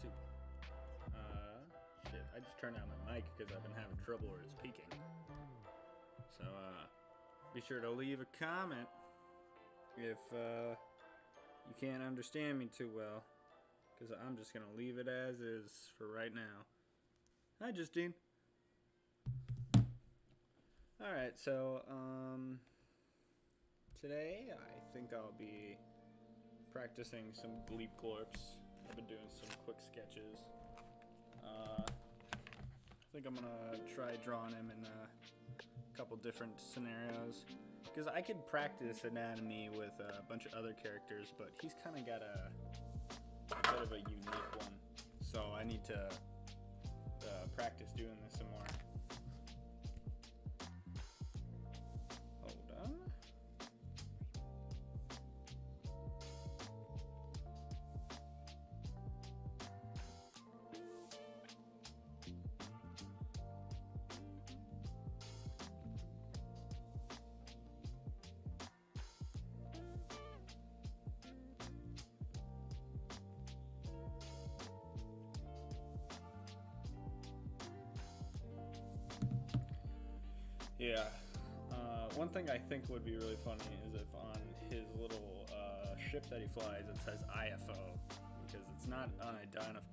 too. Shit, I just turned on my mic because I've been having trouble where it's peaking. So, be sure to leave a comment if you can't understand me too well, because I'm just going to leave it as is for right now. Hi, Justine. Alright, so, today I think I'll be practicing some Gleep Glorps. I've been doing some quick sketches. I think I'm gonna try drawing him in a couple different scenarios, because I could practice anatomy with a bunch of other characters, but he's kind of got a bit of a unique one, so I need to practice doing this some more. Hold on. Yeah, one thing I think would be really funny is if on his little ship that he flies it says IFO, because it's not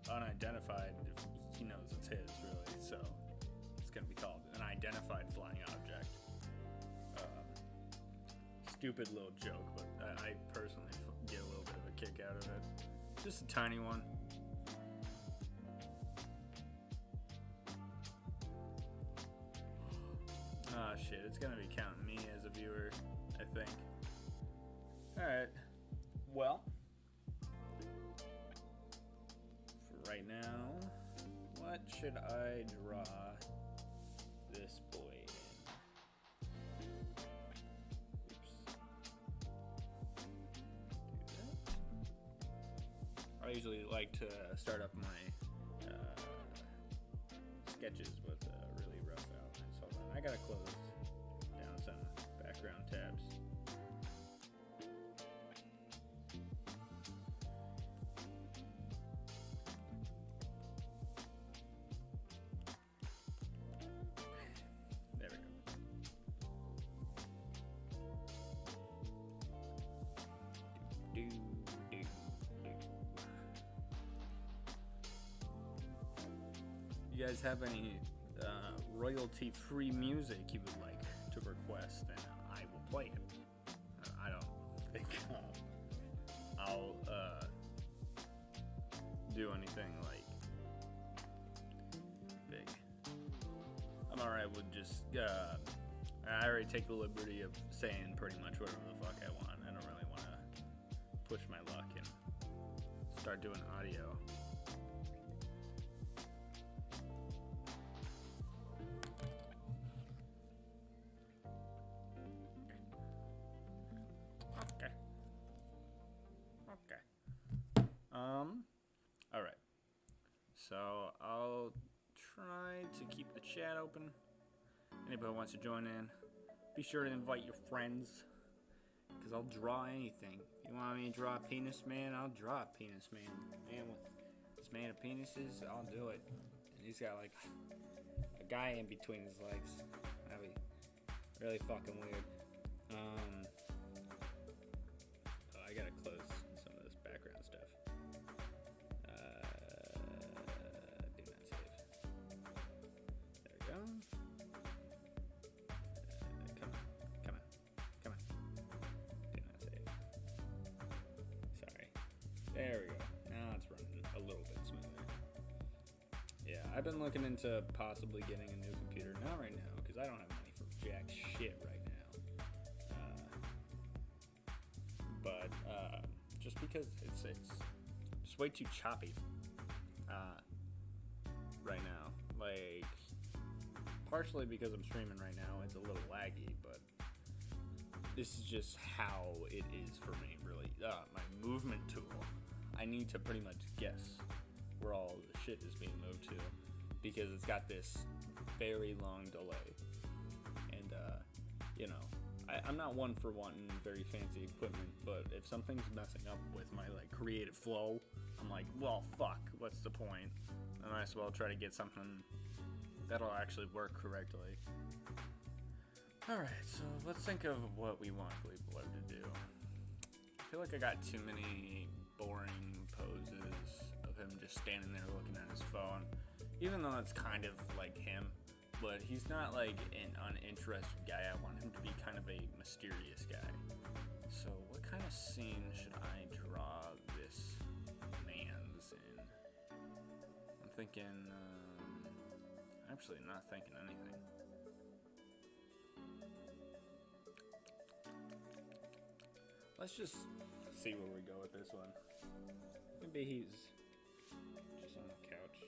unidentified if he knows it's his, really, so it's going to be called an identified flying object. Stupid little joke, but I personally get a little bit of a kick out of it. Just a tiny one. Oh shit, it's gonna be counting me as a viewer, I think. Alright, well, for right now, what should I draw this boy in? Oops. Do that. I usually like to start up my sketches with really rough outlines. Hold on, I gotta close down some background tabs. There we go. you guys have any royalty-free music you would like to request, then I will play it. I don't think I'll do anything like big. I'm alright with just I already take the liberty of saying pretty much whatever the fuck I want. I don't really want to push my luck and start doing audio. Okay. Alright. So I'll try to keep the chat open. Anybody who wants to join in, be sure to invite your friends, because I'll draw anything. If you want me to draw a penis man, I'll draw a penis man. Man with this man of penises, I'll do it. And he's got like a guy in between his legs. That'd be really fucking weird. I gotta close some of this background stuff. Do not save. There we go. Come on. Do not save. Sorry. There we go. Now it's running a little bit smoother. Yeah, I've been looking into possibly getting a new computer. Not right now, because I don't have money for jack shit right now. But just because it's just way too choppy right now. Like, partially because I'm streaming right now, it's a little laggy, but this is just how it is for me, really. My movement tool, I need to pretty much guess where all the shit is being moved to, because it's got this very long delay. And, you know, I'm not one for wanting very fancy equipment, but if something's messing up with my like creative flow, I'm like, well, fuck, what's the point? I might as well try to get something that'll actually work correctly. Alright, so let's think of what we want Gleeplow to do. I feel like I got too many boring poses of him just standing there looking at his phone, even though it's kind of like him. But he's not like an uninterested guy. I want him to be kind of a mysterious guy. So what kind of scene should I draw this man's in? I'm thinking, actually not thinking anything. Let's just see where we go with this one. Maybe he's just on the couch.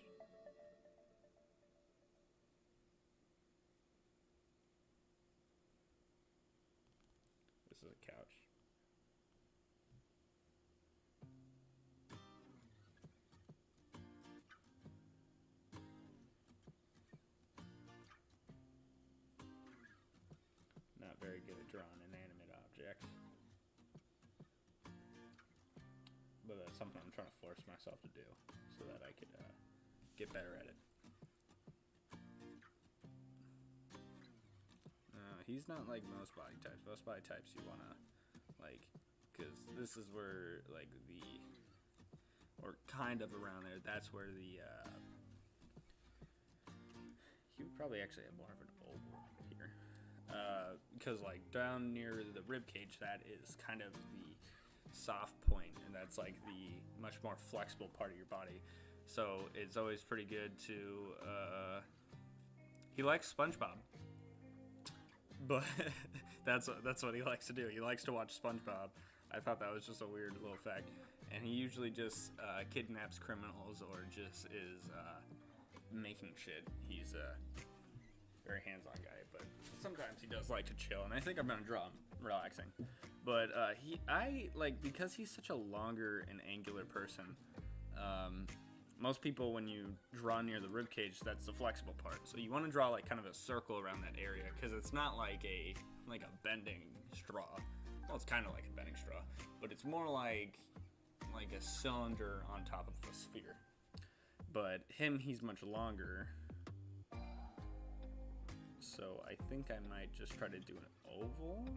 This is a couch. Not very good at drawing inanimate objects. But that's something I'm trying to force myself to do so that I could get better at it. He's not like most body types. Most body types you want to, like, because this is where, like, or kind of around there, that's where the, he would probably actually have more of an oval here. Because, like, down near the rib cage, that is kind of the soft point, and that's, like, the much more flexible part of your body. So it's always pretty good to, he likes SpongeBob. But that's what he likes to do. He likes to watch SpongeBob. I thought that was just a weird little fact. And he usually just kidnaps criminals or just is making shit. He's a very hands-on guy, but sometimes he does like to chill. And I think I'm gonna draw him relaxing. But because he's such a longer and angular person. Most people, when you draw near the rib cage, that's the flexible part. So you want to draw like kind of a circle around that area, because it's not like a bending straw. Well, it's kind of like a bending straw, but it's more like a cylinder on top of a sphere. But him, he's much longer. So I think I might just try to do an oval.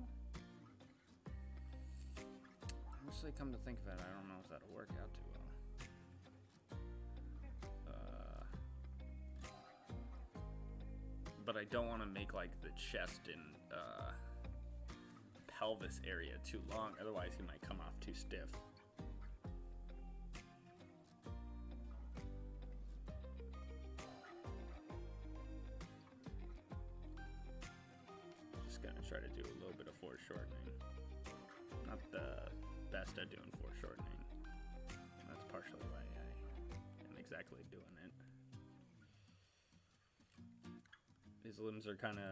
Honestly, come to think of it, I don't know if that'll work out too well. I don't want to make like the chest and pelvis area too long, otherwise he might come off too stiff. Just gonna try to do a little bit of foreshortening. Not the best at doing foreshortening. That's partially why I am exactly doing it. His limbs are kind of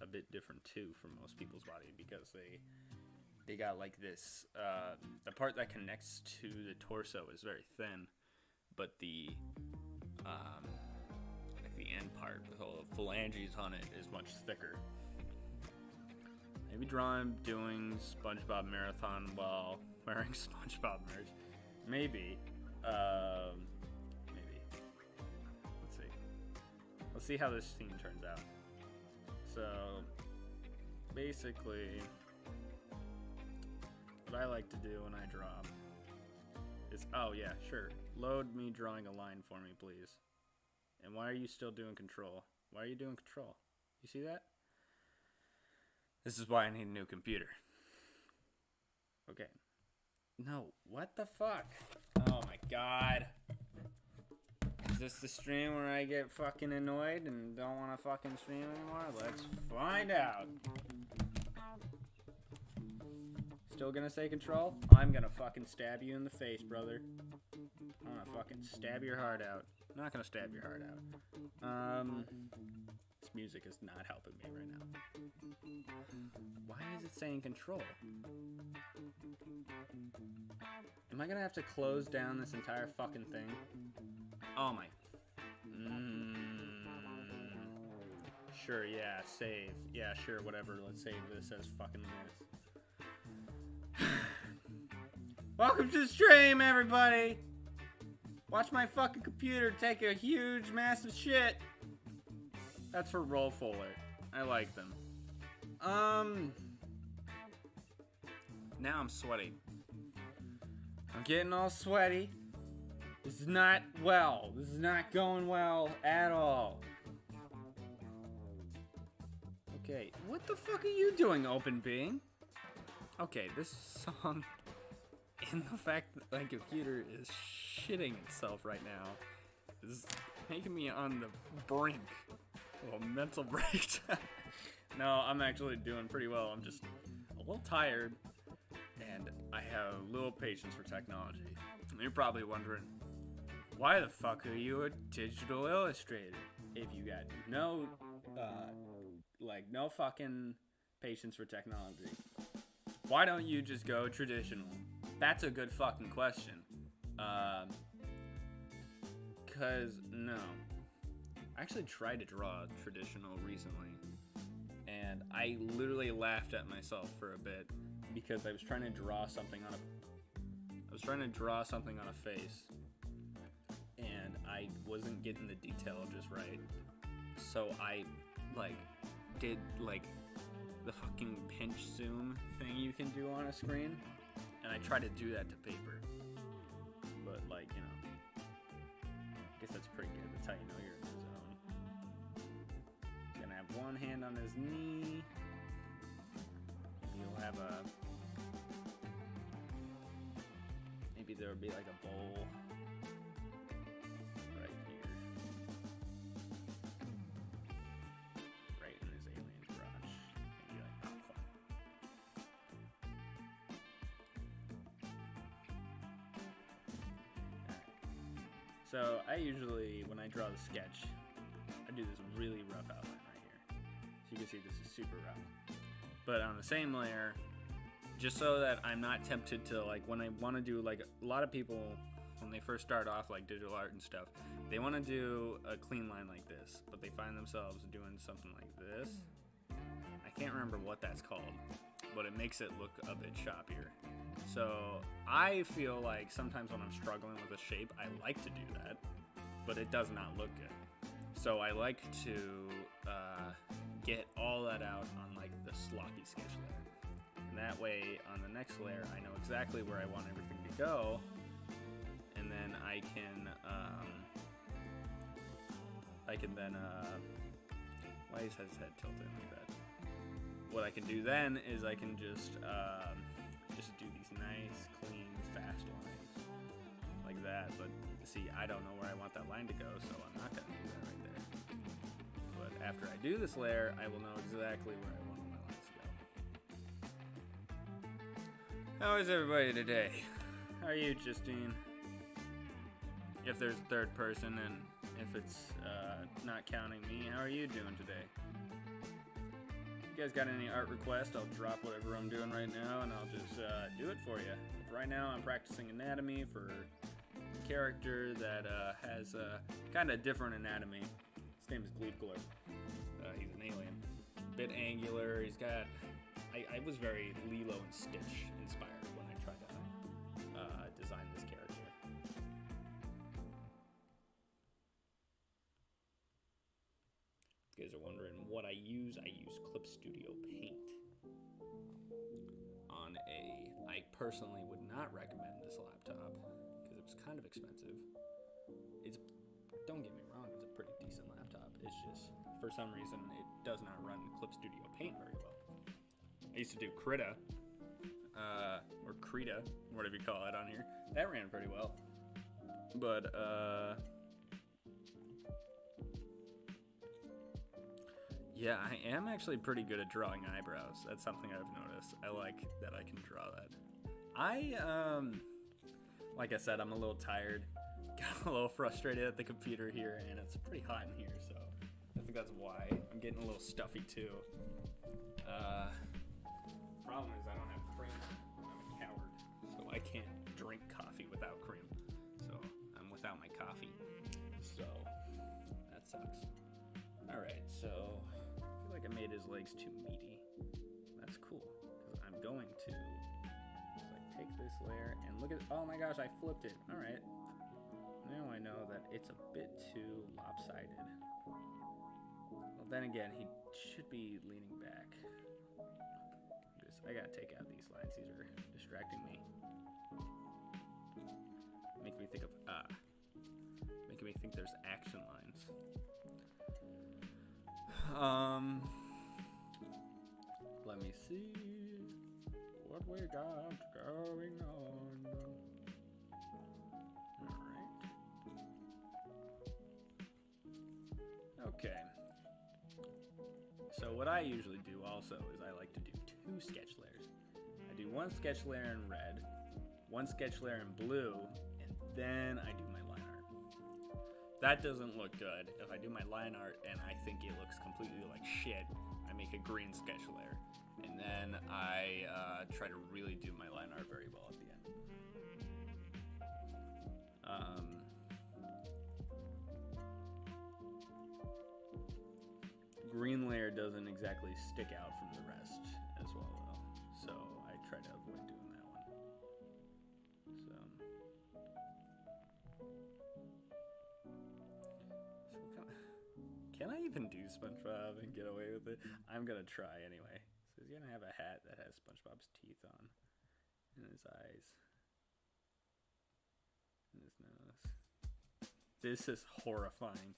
a bit different too from most people's body, because they got like this, the part that connects to the torso is very thin, but the like the end part with all the phalanges on it is much thicker. Maybe draw him doing SpongeBob Marathon while wearing SpongeBob merch. Maybe. Maybe. Let's see. Let's see how this scene turns out. So, basically, what I like to do when I draw is, oh yeah, sure, load me drawing a line for me, please. And why are you still doing control? Why are you doing control? You see that? This is why I need a new computer. Okay. No, what the fuck? Oh my god. Is this the stream where I get fucking annoyed and don't want to fucking stream anymore? Let's find out. Still gonna say control? I'm gonna fucking stab you in the face, brother. I'm gonna fucking stab your heart out. I'm not gonna stab your heart out. This music is not helping me right now. Why is it saying control? Am I gonna have to close down this entire fucking thing? Oh my. Sure, yeah, save. Yeah, sure, whatever. Let's save this as fucking this. Welcome to the stream, everybody! Watch my fucking computer take a huge, massive shit. That's for roll fuller. I like them. Now I'm sweaty. I'm getting all sweaty. This is not well. This is not going well at all. Okay, what the fuck are you doing, Open Being? Okay, this song and the fact that my computer is shitting itself right now is making me on the brink of a mental breakdown. No, I'm actually doing pretty well. I'm just a little tired, and I have little patience for technology. You're probably wondering, why the fuck are you a digital illustrator if you got no fucking patience for technology? Why don't you just go traditional? That's a good fucking question. Cause no, I actually tried to draw traditional recently, and I literally laughed at myself for a bit because I was trying to draw something on a face, and I wasn't getting the detail just right. So I did the fucking pinch zoom thing you can do on a screen, and I tried to do that to paper. But I guess that's pretty good. That's how you know you're in the zone. He's gonna have one hand on his knee. He'll have maybe there'll be like a bowl right here. Right in his alien crotch. Maybe like, oh fuck. So I usually, when I draw the sketch, I do this really rough outline right here. So you can see this is super rough. But on the same layer, just so that I'm not tempted to, when I want to do, a lot of people, when they first start off, digital art and stuff, they want to do a clean line like this, but they find themselves doing something like this. I can't remember what that's called, but it makes it look a bit choppier. So I feel like sometimes when I'm struggling with a shape, I like to do that, but it does not look good. So I like to get all that out on the sloppy sketch layer. And that way, on the next layer, I know exactly where I want everything to go, and then I can then Why is his head tilted like that? What I can do then is I can just do these nice, clean, fast lines like that. But see, I don't know where I want that line to go, so I'm not gonna do that right there. But after I do this layer, I will know exactly where I want my lines to go. How is everybody today? How are you, Justine? If there's a third person, and if it's not counting me, how are you doing today? If you guys got any art requests, I'll drop whatever I'm doing right now, and I'll just do it for you. If right now I'm practicing anatomy for a character that has kind of different anatomy. His name is Gleepglur. He's an alien. Bit angular. He's got... I was very Lilo and Stitch inspired when I tried to design this character. You guys are wondering what I use Clip Studio Paint on I personally would not recommend this laptop because it was kind of expensive. Don't get me wrong, it's a pretty decent laptop. It's just, for some reason, it does not run Clip Studio Paint very well. I used to do Krita, or Krita, whatever you call it on here. That ran pretty well. But, yeah, I am actually pretty good at drawing eyebrows. That's something I've noticed. I like that I can draw that. Like I said, I'm a little tired. Got a little frustrated at the computer here, and it's pretty hot in here, so I think that's why. I'm getting a little stuffy, too. Problem is I don't have cream. I'm a coward, so I can't drink coffee without cream. So I'm without my coffee. So that sucks. Alright, so I feel like I made his legs too meaty. That's cool, because I'm going to just like take this layer and look at, oh my gosh, I flipped it. Alright. Now I know that it's a bit too lopsided. Well, then again, he should be leaning back. I gotta take out these lines. These are distracting me. Making me think of making me think there's action lines. Let me see what we got going on. Alright. Okay. So what I usually do also is I like to do 2 sketch layers. I do 1 sketch layer in red, 1 sketch layer in blue, and then I do my line art. That doesn't look good. If I do my line art and I think it looks completely like shit, I make a green sketch layer. And then I try to really do my line art very well at the end. Green layer doesn't exactly stick out from the rest as well, though. So I try to avoid doing that one. Can I even do SpongeBob and get away with it? I'm gonna try anyway. So he's gonna have a hat that has SpongeBob's teeth on, and his eyes, and his nose. This is horrifying.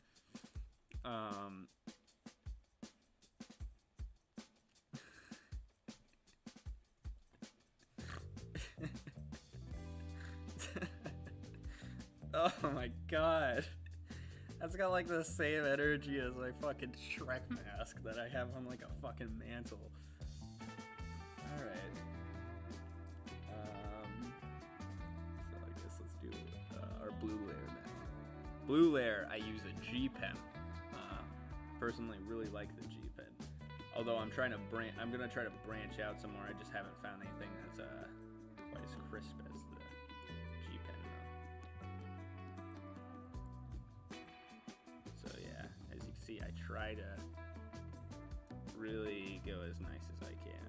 Oh my god. That's got like the same energy as my fucking Shrek mask that I have on like a fucking mantle. Alright. So I guess let's do our blue layer now. Blue layer, I use a G pen. Personally really like the G pen. Although I'm gonna try to branch out some more. I just haven't found anything that's quite as crisp as the G pen. So yeah, as you can see, I try to really go as nice as I can,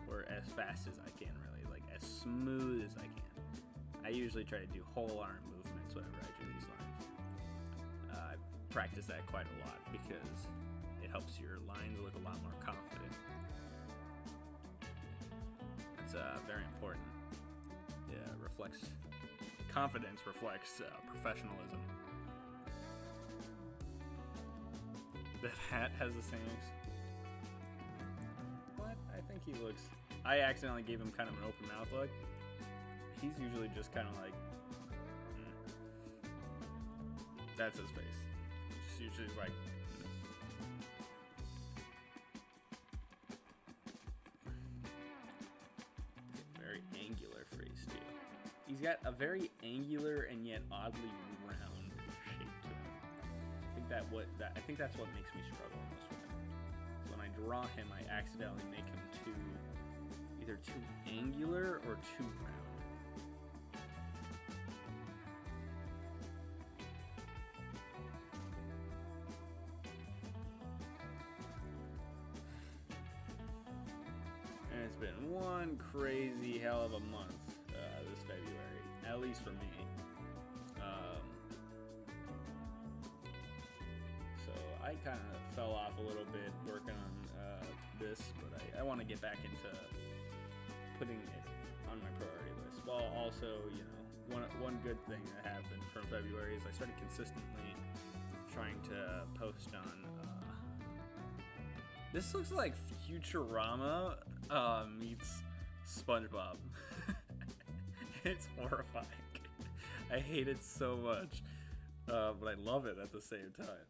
or as fast as I can, really, like as smooth as I can. I usually try to do whole arm movements whenever I do these lines. I practice that quite a lot because it helps your lines look a lot more confident. It's very important. Yeah, confidence reflects professionalism. That hat has the same. But I think he looks. I accidentally gave him kind of an open mouth look. He's usually just kind of like. That's his face. Just usually like. Very angular face too. He's got a very angular and yet oddly round shape to him. I think that's what makes me struggle in this one. So when I draw him, I accidentally make him either too angular or too round. And it's been one crazy hell of a month this February, at least for me. So I kind of fell off a little bit working on this, but I want to get back into putting it on my priority list. Well, also, you know, one good thing that happened from February is I started consistently trying to post on. This looks like Futurama meets SpongeBob. It's horrifying. I hate it so much, but I love it at the same time.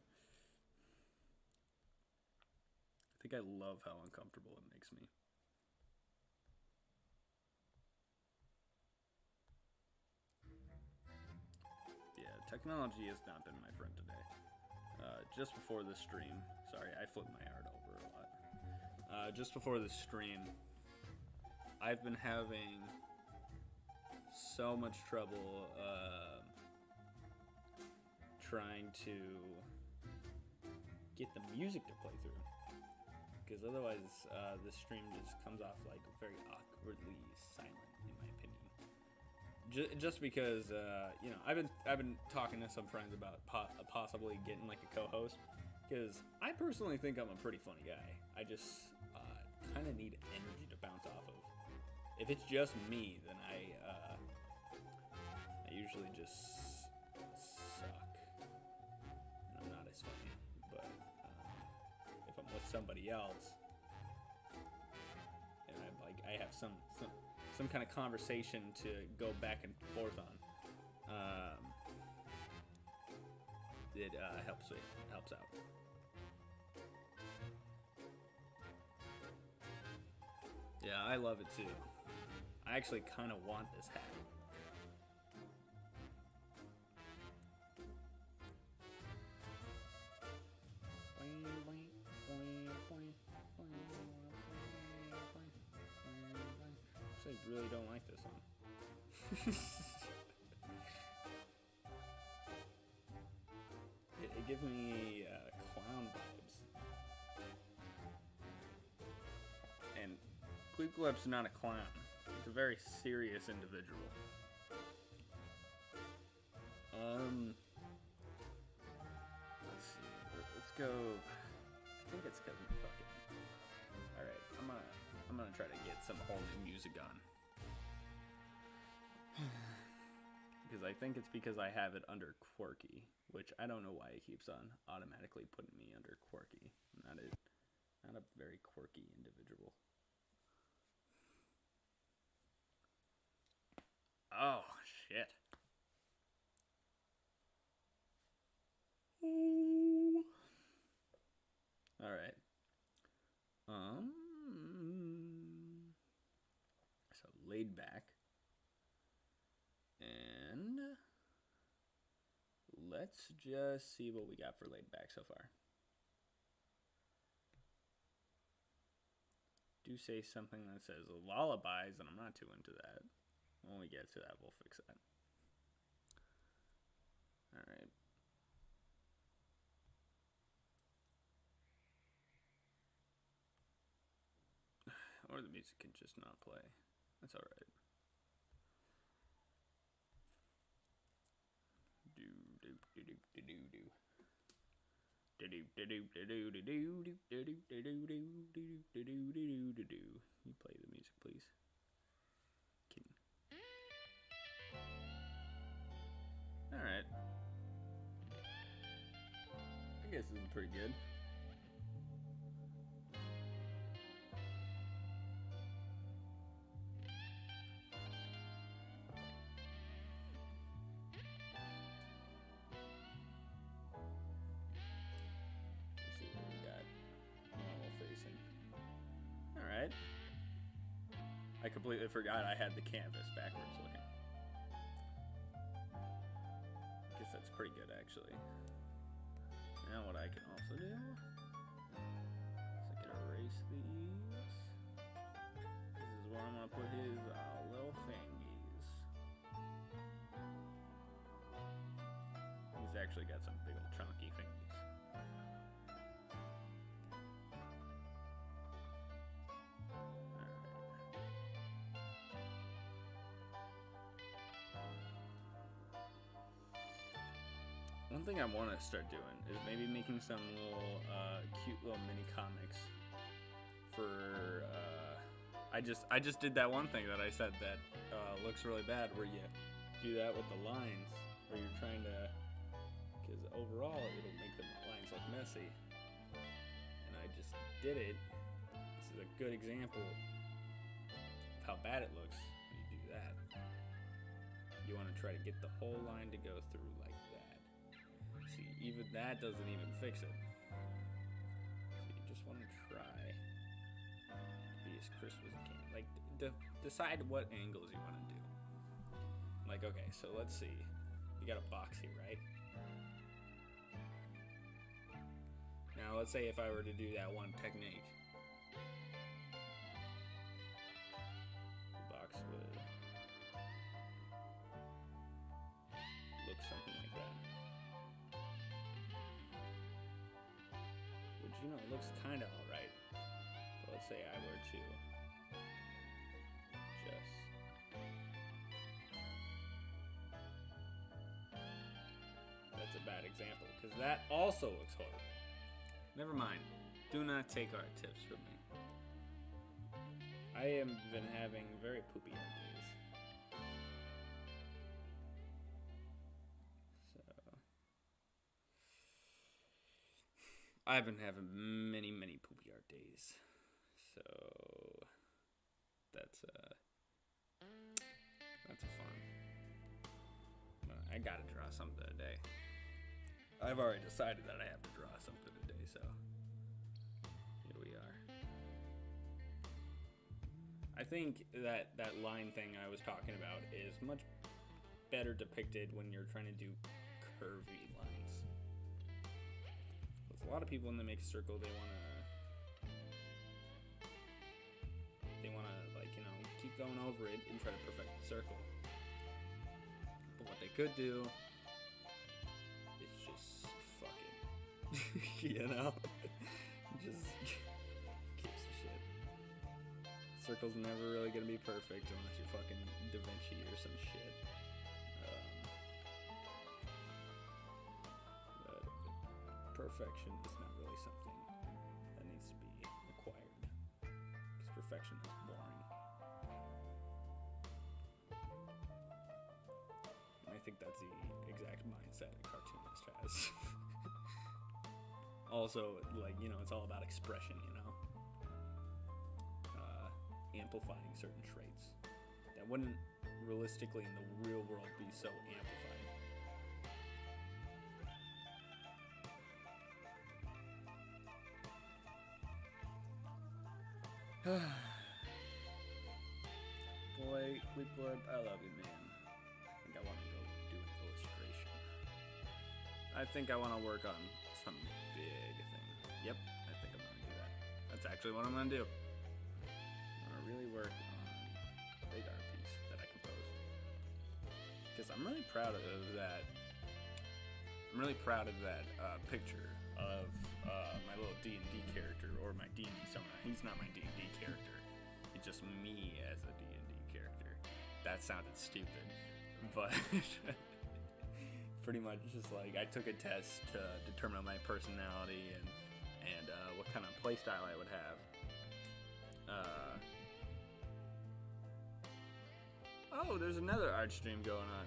I think I love how uncomfortable it makes me. Yeah, technology has not been my friend today. Just before the stream, sorry, I flipped my art over a lot. Just before the stream, I've been having so much trouble trying to get the music to play through, because otherwise the stream just comes off like very awkwardly silent, in my opinion. Just because you know, I've been talking to some friends about possibly getting like a co-host, because I personally think I'm a pretty funny guy. I just kind of need energy to bounce off of. If it's just me, then I usually just suck. And I'm not as funny. But if I'm with somebody else, and I have some kind of conversation to go back and forth on, it helps out. Yeah, I love it too. I actually kind of want this hat. I really don't like this one. It gives me clown vibes. And Gleepglep's not a clown. He's a very serious individual. Let's see. Let's go. I think it's because I'm fucking. All right, I'm gonna try to get some whole new music on. Because I think it's because I have it under quirky, which I don't know why it keeps on automatically putting me under quirky. I'm not a very quirky individual. Oh shit. Ooh. All right. So laid back. And let's just see what we got for laid back so far. Do say something that says lullabies, and I'm not too into that. When we get to that, we'll fix that. All right. Or the music can just not play. That's all right. You play the music, please. Kidding. All right. I guess this is pretty good. I completely forgot I had the canvas backwards looking. I guess that's pretty good, actually. Now what I can also do is I can erase these. This is where I'm gonna put his little fingies. He's actually got some big old chunky fingies. One thing I want to start doing is maybe making some little cute little mini comics for I just did that one thing that I said that looks really bad, where you do that with the lines, where you're trying to, because overall it'll make the lines look messy, and I just did it. This is a good example of how bad it looks when you do that. You want to try to get the whole line to go through like that. See, even that doesn't even fix it. So you just want to try to be as crisp as you can. Like, decide what angles you want to do. Like, okay, so let's see. You got a box here, right? Now, let's say if I were to do that one technique. The box would look something like that. Which, you know, looks kind of alright. But let's say I were to just that's a bad example, because that also looks horrible. Never mind. Do not take our tips from me. I have been having very poopy art days. So I've been having many poopy art days. So that's fun. I gotta draw something today. I've already decided that I have to draw something today, so here we are. I think that line thing I was talking about is much better depicted when you're trying to do curvy lines. There's a lot of people when they make a circle, they wanna like, you know, keep going over it and try to perfect the circle. But what they could do is just fuck it. You know? Just keeps the shit. Circle's never really gonna be perfect unless you're fucking Da Vinci or some shit. But perfection is not really something that needs to be acquired, because perfection is boring. And I think that's the exact mindset a cartoonist has. Also, like, you know, it's all about expression, you know? Amplifying certain traits that wouldn't realistically in the real world be so amplified. Boy, Bleep Blurb, I love you, man. I think I want to go do an illustration. I think I want to work on some big thing. Yep, I think I'm going to do that. That's actually what I'm going to do. I'm going to really work on a big art piece that I compose. Because I'm really proud of that. I'm really proud of that picture of my little D&D character, or my D&D summoner. He's not my D&D character. It's just me as a D&D character. That sounded stupid, but pretty much just like I took a test to determine my personality and what kind of playstyle I would have. Oh, there's another art stream going on.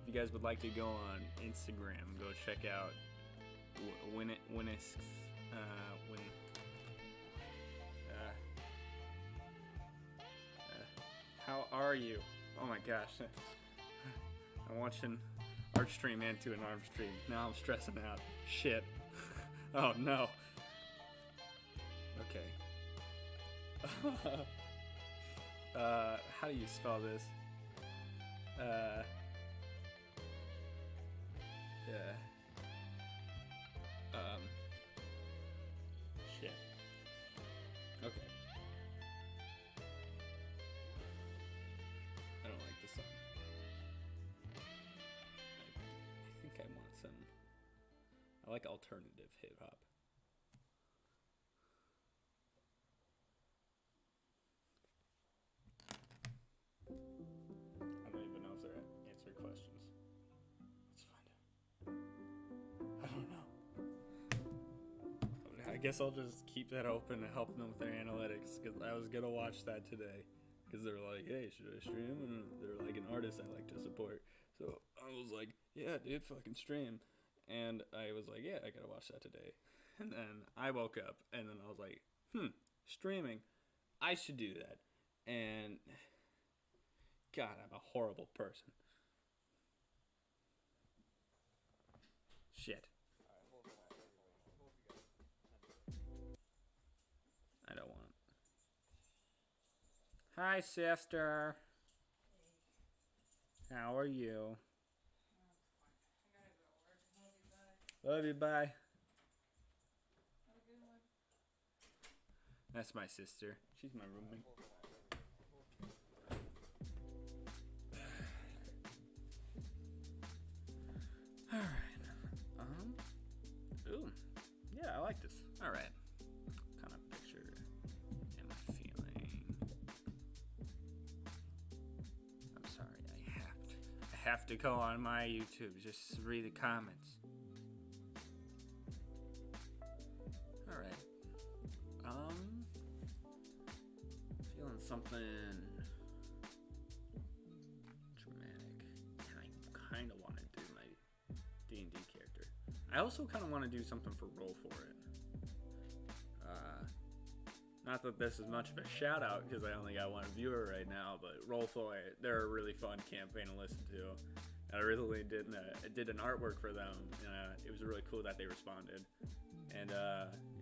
If you guys would like to go on Instagram, go check out how are you? Oh my gosh. I'm watching art stream into an art stream. Now I'm stressing out. Shit. Oh no. Okay. How do you spell this? Uh, yeah. Shit. Okay. I don't like this song. I think I want some. I like alternative hip hop. I don't even know if they're answering questions. Let's find out. I don't know. I guess I'll just keep that open to help them with their analytics, because I was gonna watch that today, because they were like, hey, should I stream? And they're like an artist I like to support, so I was like, yeah dude, fucking stream. And I was like, yeah, I gotta watch that today. And then I woke up and then I was like, streaming, I should do that. And God, I'm a horrible person. Shit. I don't want. Hi, sister. How are you? Love you, bye. That's my sister. She's my roommate. Alright. Ooh. Yeah, I like this. Alright. What kind of picture am I feeling? I'm sorry, I have to go on my YouTube just to read the comments. Alright. Feeling something dramatic. And I kinda wanna do my D&D character. I also kinda wanna do something for Roll For It. Not that this is much of a shout out because I only got one viewer right now, but Roll For It, they're a really fun campaign to listen to. And I really did an artwork for them, and it was really cool that they responded. And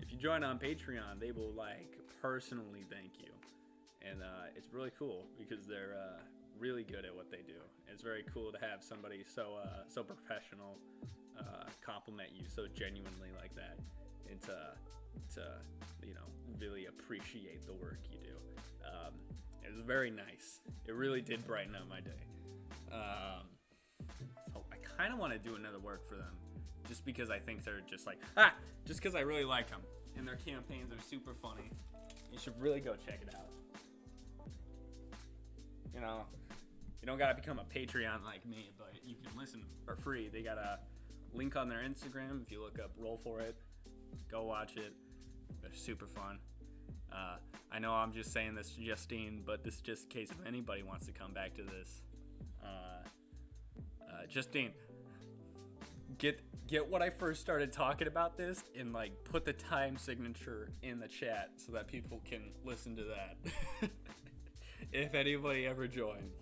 if you join on Patreon, they will like personally thank you, and it's really cool because they're really good at what they do. And it's very cool to have somebody so professional compliment you so genuinely like that, and to really appreciate the work you do. It was very nice. It really did brighten up my day. So I kind of want to do another work for them, just because I think they're just like, just because I really like them. And their campaigns are super funny. You should really go check it out. You know, you don't gotta become a Patreon like me, but you can listen for free. They got a link on their Instagram. If you look up Roll For It, go watch it. They're super fun. I know I'm just saying this to Justine, but this is just in case if anybody wants to come back to this. Justine, get what I first started talking about this and like put the time signature in the chat so that people can listen to that. If anybody ever joins.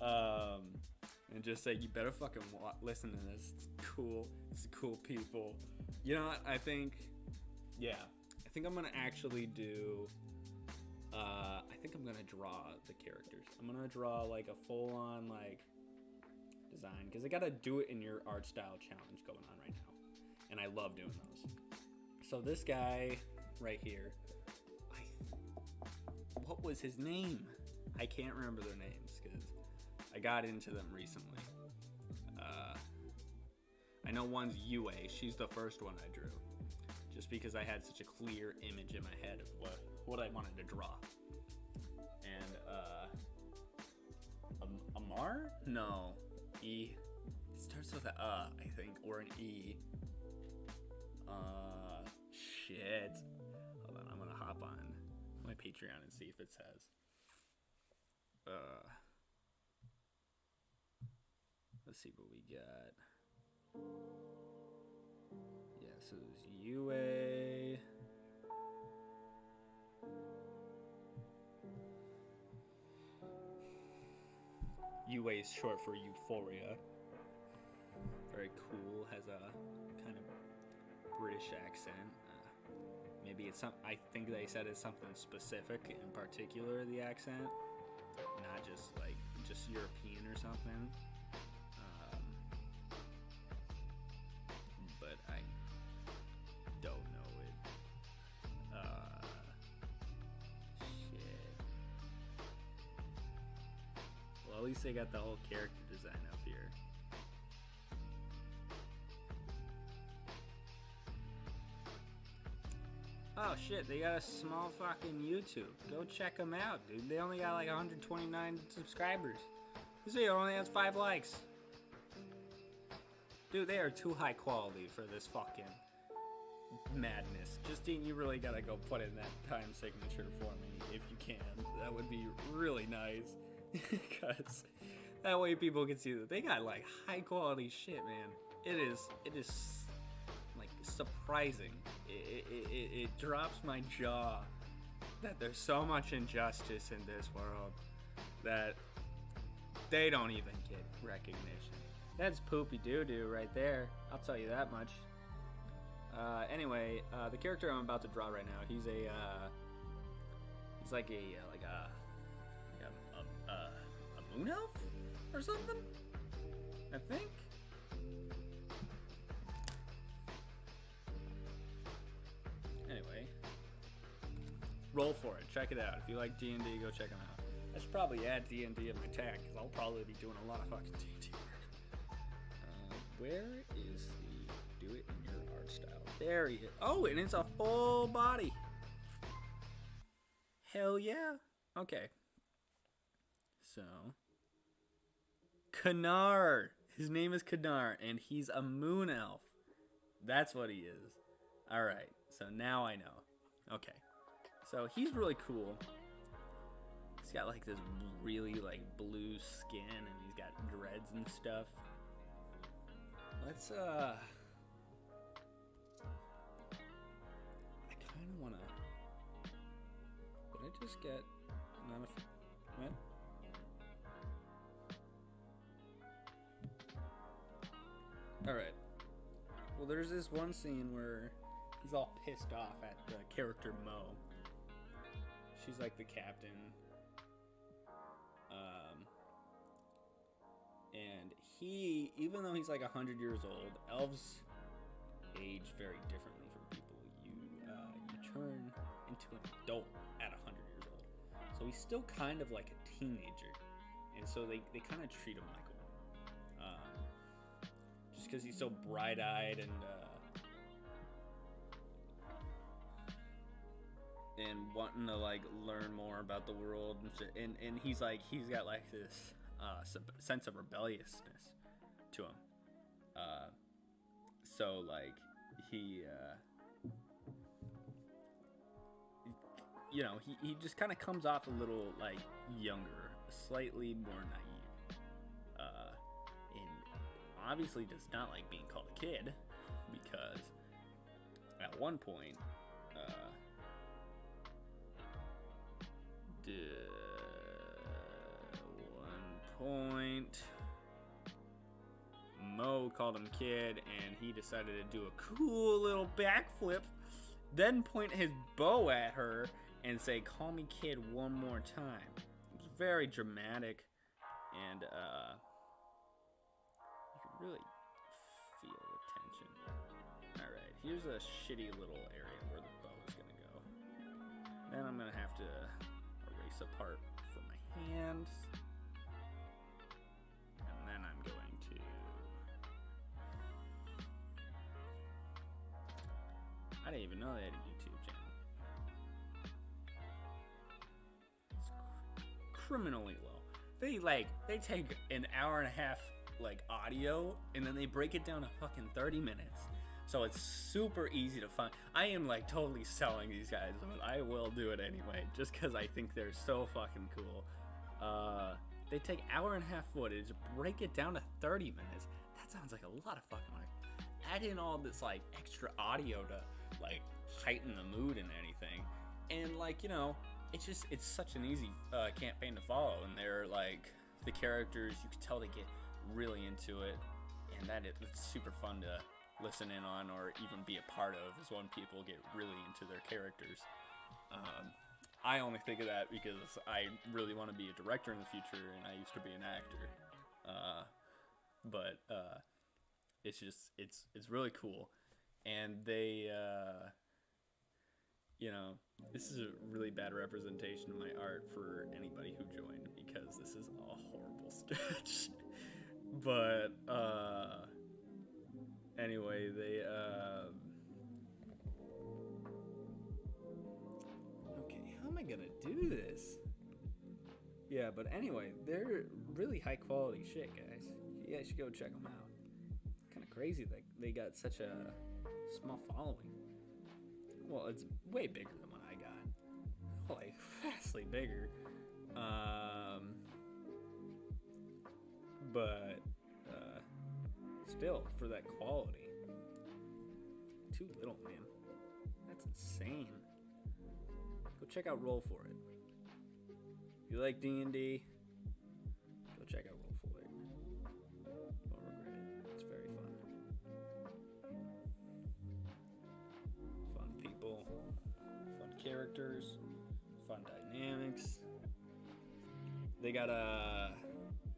And just say, you better fucking listen to this. It's cool. It's cool people. You know what? I think I'm gonna actually do, I think I'm gonna draw the characters. I'm gonna draw like a full-on like design, because I gotta do it in your art style challenge going on right now, and I love doing those. So this guy right here, what was his name? I can't remember their names because I got into them recently. I know one's Yue. She's the first one I drew, just because I had such a clear image in my head of what I wanted to draw. And Amar? No, E. It starts with a I think, or an E. Shit. Hold on, I'm gonna hop on my Patreon and see if it says. Let's see what we got. Yeah, so there's UA. UA is short for Euphoria. Very cool, has a kind of British accent. Maybe it's I think they said it's something specific in particular, the accent. not just like just European or something. But I don't know it. Shit. Well, at least they got the whole character design up here. Oh shit, they got a small fucking YouTube. Go check them out, dude. They only got like 129 subscribers. This video only has 5 likes. Dude, they are too high quality for this fucking madness. Justine, you really gotta go put in that time signature for me if you can. That would be really nice. Because that way people can see that they got like high quality shit, man. It is like surprising. It drops my jaw that there's so much injustice in this world that they don't even get recognition. That's poopy doo-doo right there. I'll tell you that much. Anyway, the character I'm about to draw right now, he's like a moon elf or something, I think. Anyway, roll for it. Check it out. If you like D&D, go check them out. I should probably add D&D in my tag because I'll probably be doing a lot of fucking D&D work. Where is the do it in your art style? There he is. Oh, and it's a full body. Hell yeah. Okay. So, Kanar. His name is Kanar, and he's a moon elf. That's what he is. All right. So now I know. Okay. So he's really cool. He's got like this really like blue skin, and he's got dreads and stuff. Let's I kind of want to. Did I just get what? All right. Well, there's this one scene where he's all pissed off at the character Mo. She's like the captain. And he, even though he's like 100 years old, elves age very differently from people. You turn into an adult at 100 years old. So he's still kind of like a teenager. And so they kind of treat him like one. Just because he's so bright-eyed and wanting to like learn more about the world and shit. And he's got like this sense of rebelliousness to him. So like he just kind of comes off a little like younger, slightly more naive, and obviously does not like being called a kid, because at one point Mo called him kid, and he decided to do a cool little backflip, then point his bow at her and say, "Call me kid one more time." It was very dramatic, and you can really feel the tension. Alright, here's a shitty little area where the bow is going to go. Then I'm going to have to erase a part from my hands. And then I'm going to... I didn't even know they had a YouTube channel. It's criminally low. They take an hour and a half like audio, and then they break it down to fucking 30 minutes. So it's super easy to find. I am like totally selling these guys, but I will do it anyway, just because I think they're so fucking cool. They take hour and a half footage, break it down to 30 minutes. That sounds like a lot of fucking work. Add in all this like extra audio to like heighten the mood and anything, and like, you know, it's such an easy campaign to follow. And they're like, the characters, you can tell they get really into it, and it's super fun to listen in on or even be a part of, is when people get really into their characters. I only think of that because I really want to be a director in the future, and I used to be an actor. But it's just it's really cool, and they you know, this is a really bad representation of my art for anybody who joined because this is a horrible sketch. But anyway, they okay, how am I gonna do this? Yeah, but anyway, they're really high quality shit, guys. You guys should go check them out. Kind of crazy that they got such a small following. Well, it's way bigger than what I got. Like, vastly bigger. But still, for that quality, too little, man. That's insane. Go check out Roll For It. If you like D&D, go check out Roll For It. Won't regret it. It's very fun. Fun people, fun characters, fun dynamics. They got a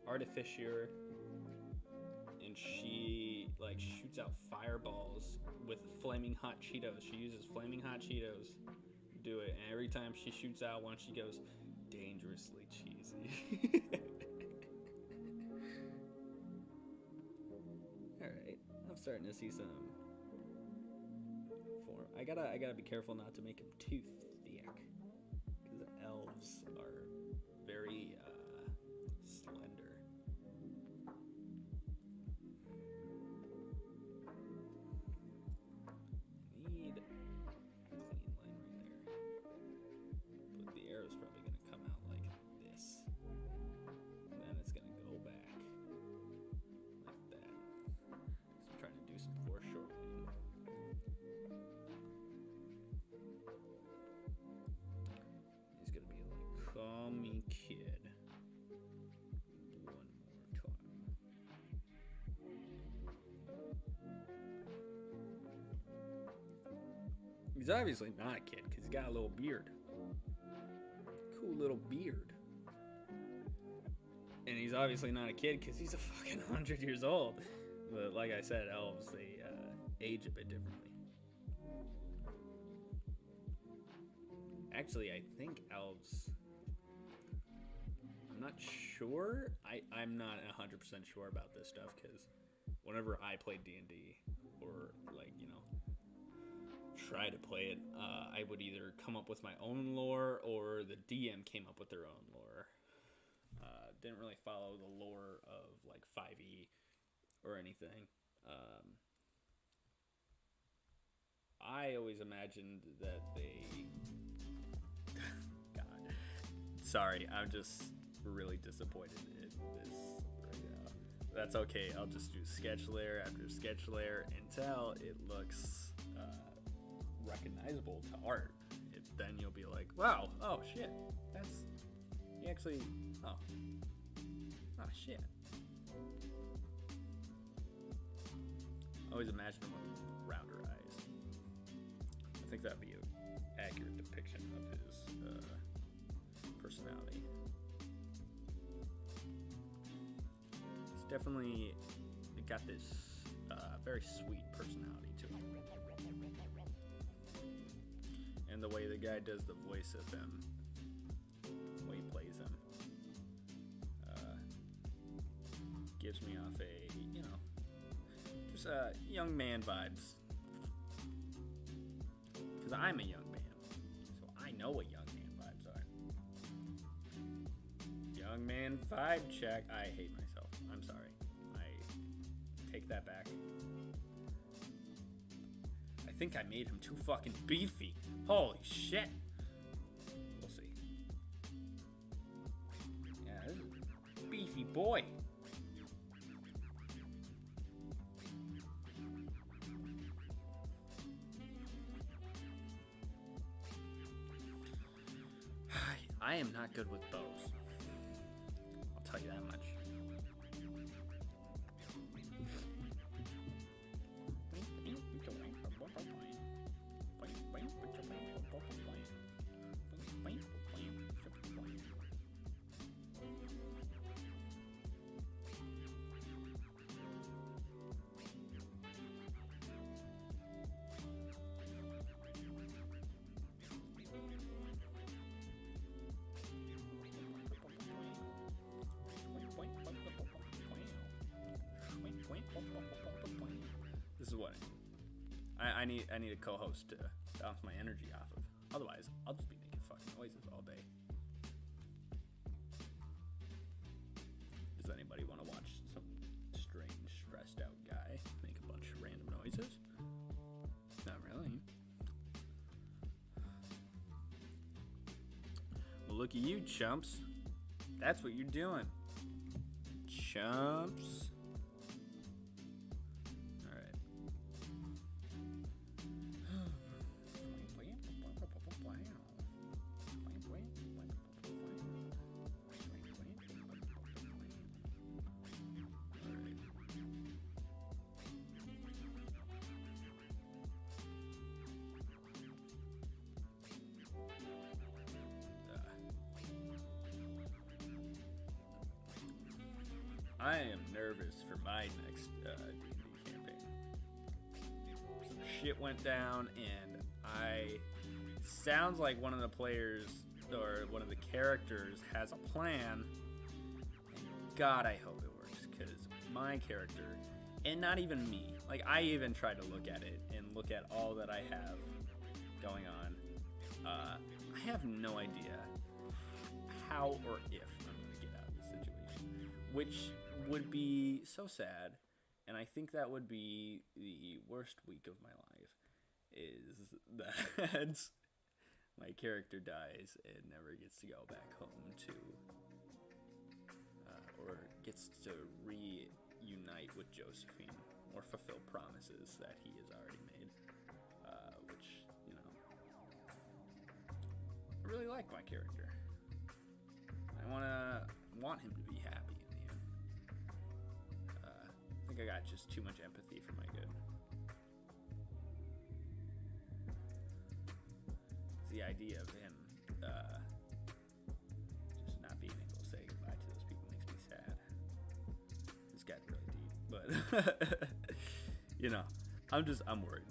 artificer, and she like shoots out fireballs with flaming hot Cheetos. She uses flaming hot Cheetos to do it, and every time she shoots out one, she goes dangerously cheesy. All right, I'm starting to see some form. I gotta be careful not to make him too thick, because elves are very slender. Need a clean line right there. But the arrow's probably gonna come out like this. And then it's gonna go back like that. So I'm trying to do some foreshortening. He's gonna be like, call me kid. One more time. He's obviously not a kid because he's got a little beard. Cool little beard. And he's obviously not a kid because he's a fucking 100 years old. But like I said, elves, they age a bit differently. Actually, I think elves... I'm not sure. I'm not 100% sure about this stuff because whenever I played D&D or, like, you know, try to play it, I would either come up with my own lore or the DM came up with their own lore. Didn't really follow the lore of, like, 5e or anything. I always imagined that they... God. Sorry, I'm just really disappointed in this right now. That's okay, I'll just do sketch layer after sketch layer until it looks recognizable to art. Then you'll be like, wow, oh shit, that's... He actually... Oh shit. I always imagine him with rounder eyes. I think that'd be an accurate depiction of his personality. It's definitely got this very sweet personality to him. And the way the guy does the voice of him, the way he plays him, gives me off a, you know, just young man vibes. Because I'm a young man, so I know what young man vibes are. Young man vibe check. I hate myself. I'm sorry. I take that back. I think I made him too fucking beefy. Holy shit. We'll see. Yeah, this is a beefy boy. I am not good with bows. I'll tell you that much. is what I need a co-host to bounce my energy off of. Otherwise, I'll just be making fucking noises all day. Does anybody want to watch some strange, stressed out guy make a bunch of random noises? Not really. Well, look at you, chumps. That's what you're doing. Chumps. I am nervous for my next D&D campaign. Some shit went down, and sounds like one of the players or one of the characters has a plan. And God, I hope it works, because my character, and not even me, like I even tried to look at it and look at all that I have going on. I have no idea how or if I'm going to get out of this situation, which would be so sad, and I think that would be the worst week of my life, is that my character dies and never gets to go back home to, or gets to reunite with Josephine, or fulfill promises that he has already made, which, you know, I really like my character. I want him to be happy in the end. I think I got just too much empathy for my good. It's the idea of him just not being able to say goodbye to those people makes me sad. This got really deep, but you know, I'm worried.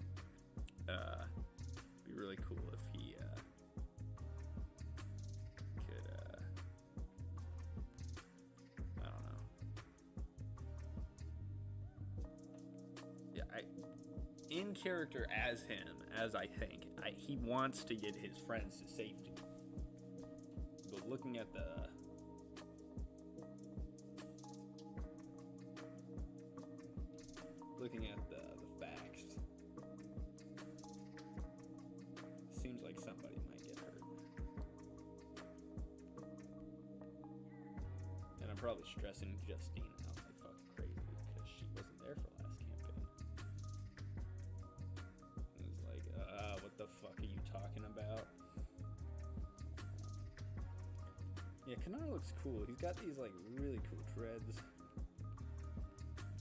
It'd be really cool if he could I don't know. Yeah, in character as him, as I think, he wants to get his friends to safety. But looking at the facts, it seems like somebody might get hurt. And I'm probably stressing Justine out like fucking crazy because she wasn't there for last campaign. And it's like, what the fuck are you talking about? Yeah, Kanar looks cool. He's got these like really cool dreads.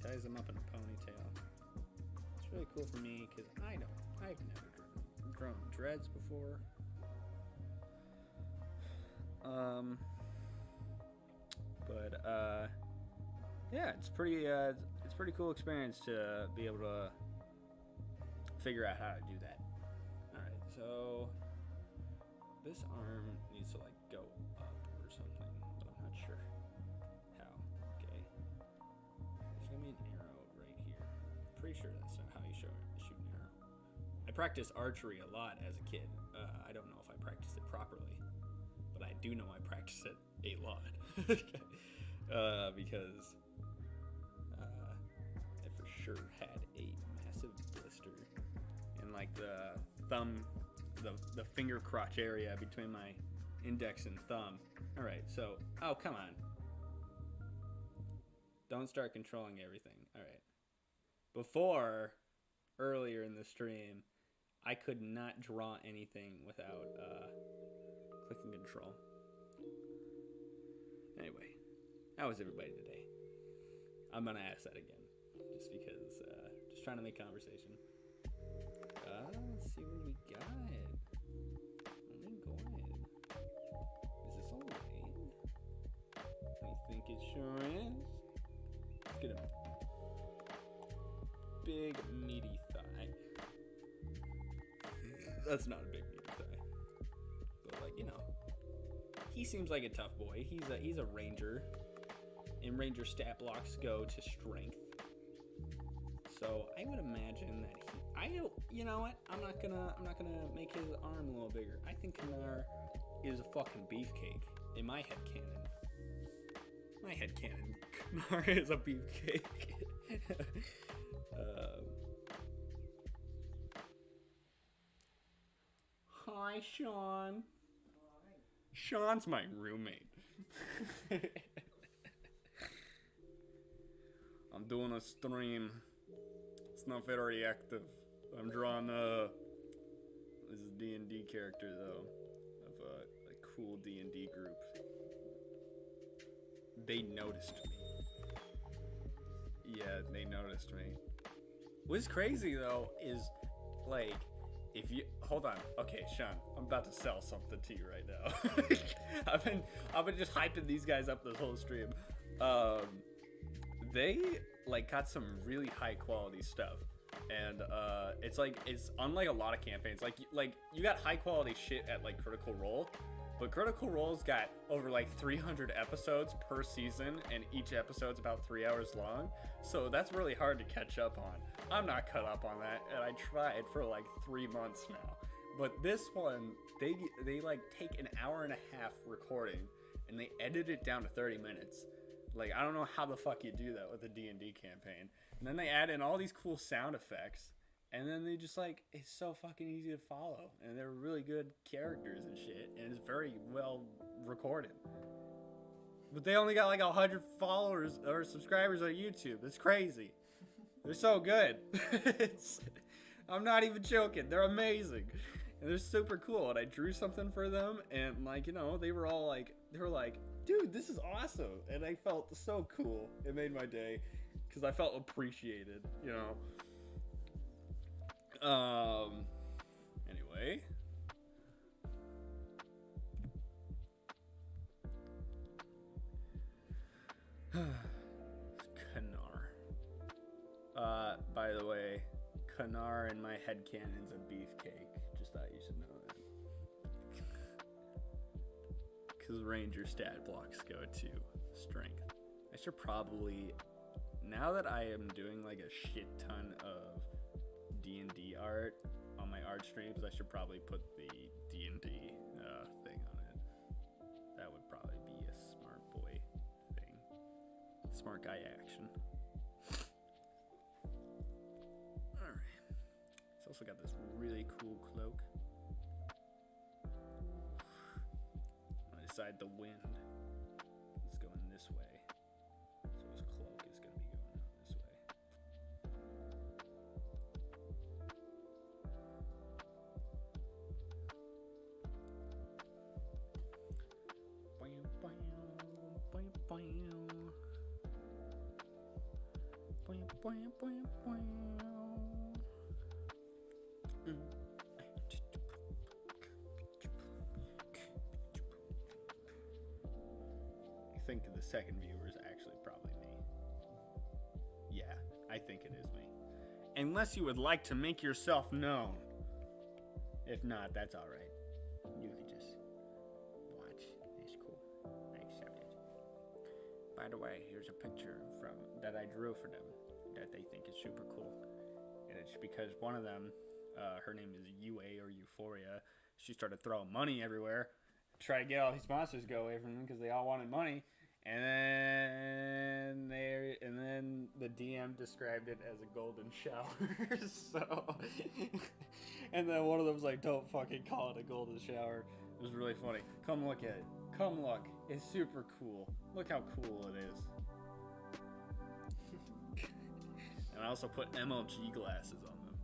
Ties them up in a ponytail. It's really cool for me because I've never grown dreads before. But yeah, it's pretty cool experience to be able to figure out how to do that. All right, so this arm needs to like go up or something, but I'm not sure how. Okay, there's gonna be an arrow right here. Pretty sure that's not how you shoot an arrow. I practiced archery a lot as a kid. I don't know if I practiced it properly, but I do know I practiced it a lot. Because I for sure had a massive blister in like the thumb, the finger crotch area between my index and thumb. All right, so, oh, come on. Don't start controlling everything. All right. Before, earlier in the stream, I could not draw anything without clicking control. Anyway, how was everybody today? I'm gonna ask that again, just because, just trying to make conversation. Let's see what we got. Oh my god. Is this all right? I think it sure is. Let's get a big meaty thigh. That's not a big meaty thigh. But like, you know, he seems like a tough boy. He's a ranger. And ranger stat blocks go to strength. So I would imagine that you know what? I'm not gonna make his arm a little bigger. I think Kanar is a fucking beefcake in my head canon. My head canon, Kanar is a beefcake. Hi, Sean. Sean's my roommate. I'm doing a stream. It's not very active. I'm drawing this is D&D character though, of a cool D&D group. They noticed me. Yeah, they noticed me. What's crazy though is like, if you hold on, okay, Sean, I'm about to sell something to you right now. I've been just hyping these guys up this whole stream. They like got some really high quality stuff, and it's unlike a lot of campaigns. Like you got high quality shit at like Critical Role, but Critical Role's got over like 300 episodes per season, and each episode's about 3 hours long. So that's really hard to catch up on. I'm not caught up on that, and I tried for like 3 months now. But this one, they like take an hour and a half recording, and they edit it down to 30 minutes. Like, I don't know how the fuck you do that with a D&D campaign. And then they add in all these cool sound effects, and then they just like, it's so fucking easy to follow, and they're really good characters and shit, and it's very well recorded. But they only got like 100 followers or subscribers on YouTube. It's crazy. They're so good. I'm not even joking. They're amazing. And they're super cool. And I drew something for them, and like, you know, they were like, dude, this is awesome. And I felt so cool. It made my day because I felt appreciated, you know. Anyway. Kanar. By the way, Kanar in my headcanon's a beefcake. Just thought you should know that. Because Ranger stat blocks go to strength. I should probably, now that I am doing like a shit ton of D&D art on my art streams, I should probably put the D&D thing on it. That would probably be a smart boy thing. Smart guy action. Alright. It's also got this really cool cloak. I decide the wind is going this way, so his cloak is going to be going out this way. I think the second viewer is actually probably me. Yeah, I think it is me. Unless you would like to make yourself known. If not, that's alright. You could just watch. It's cool. I accept it. By the way, here's a picture that I drew for them that they think is super cool. And it's because one of them, her name is UA or Euphoria, she started throwing money everywhere, try to get all these monsters to go away from them because they all wanted money. And then the DM described it as a golden shower. So, and then one of them was like, "Don't fucking call it a golden shower." It was really funny. Come look at it. Come look. It's super cool. Look how cool it is. And I also put MLG glasses on them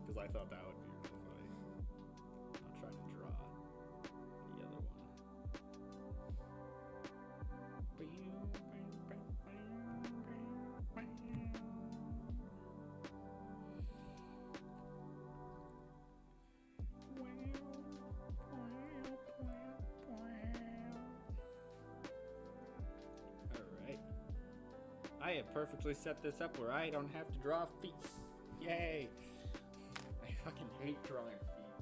because I thought that would be really funny. I'll try to draw the other one. Alright. I have perfectly set this up where I don't have to draw feet. Yay! I fucking hate drawing feet.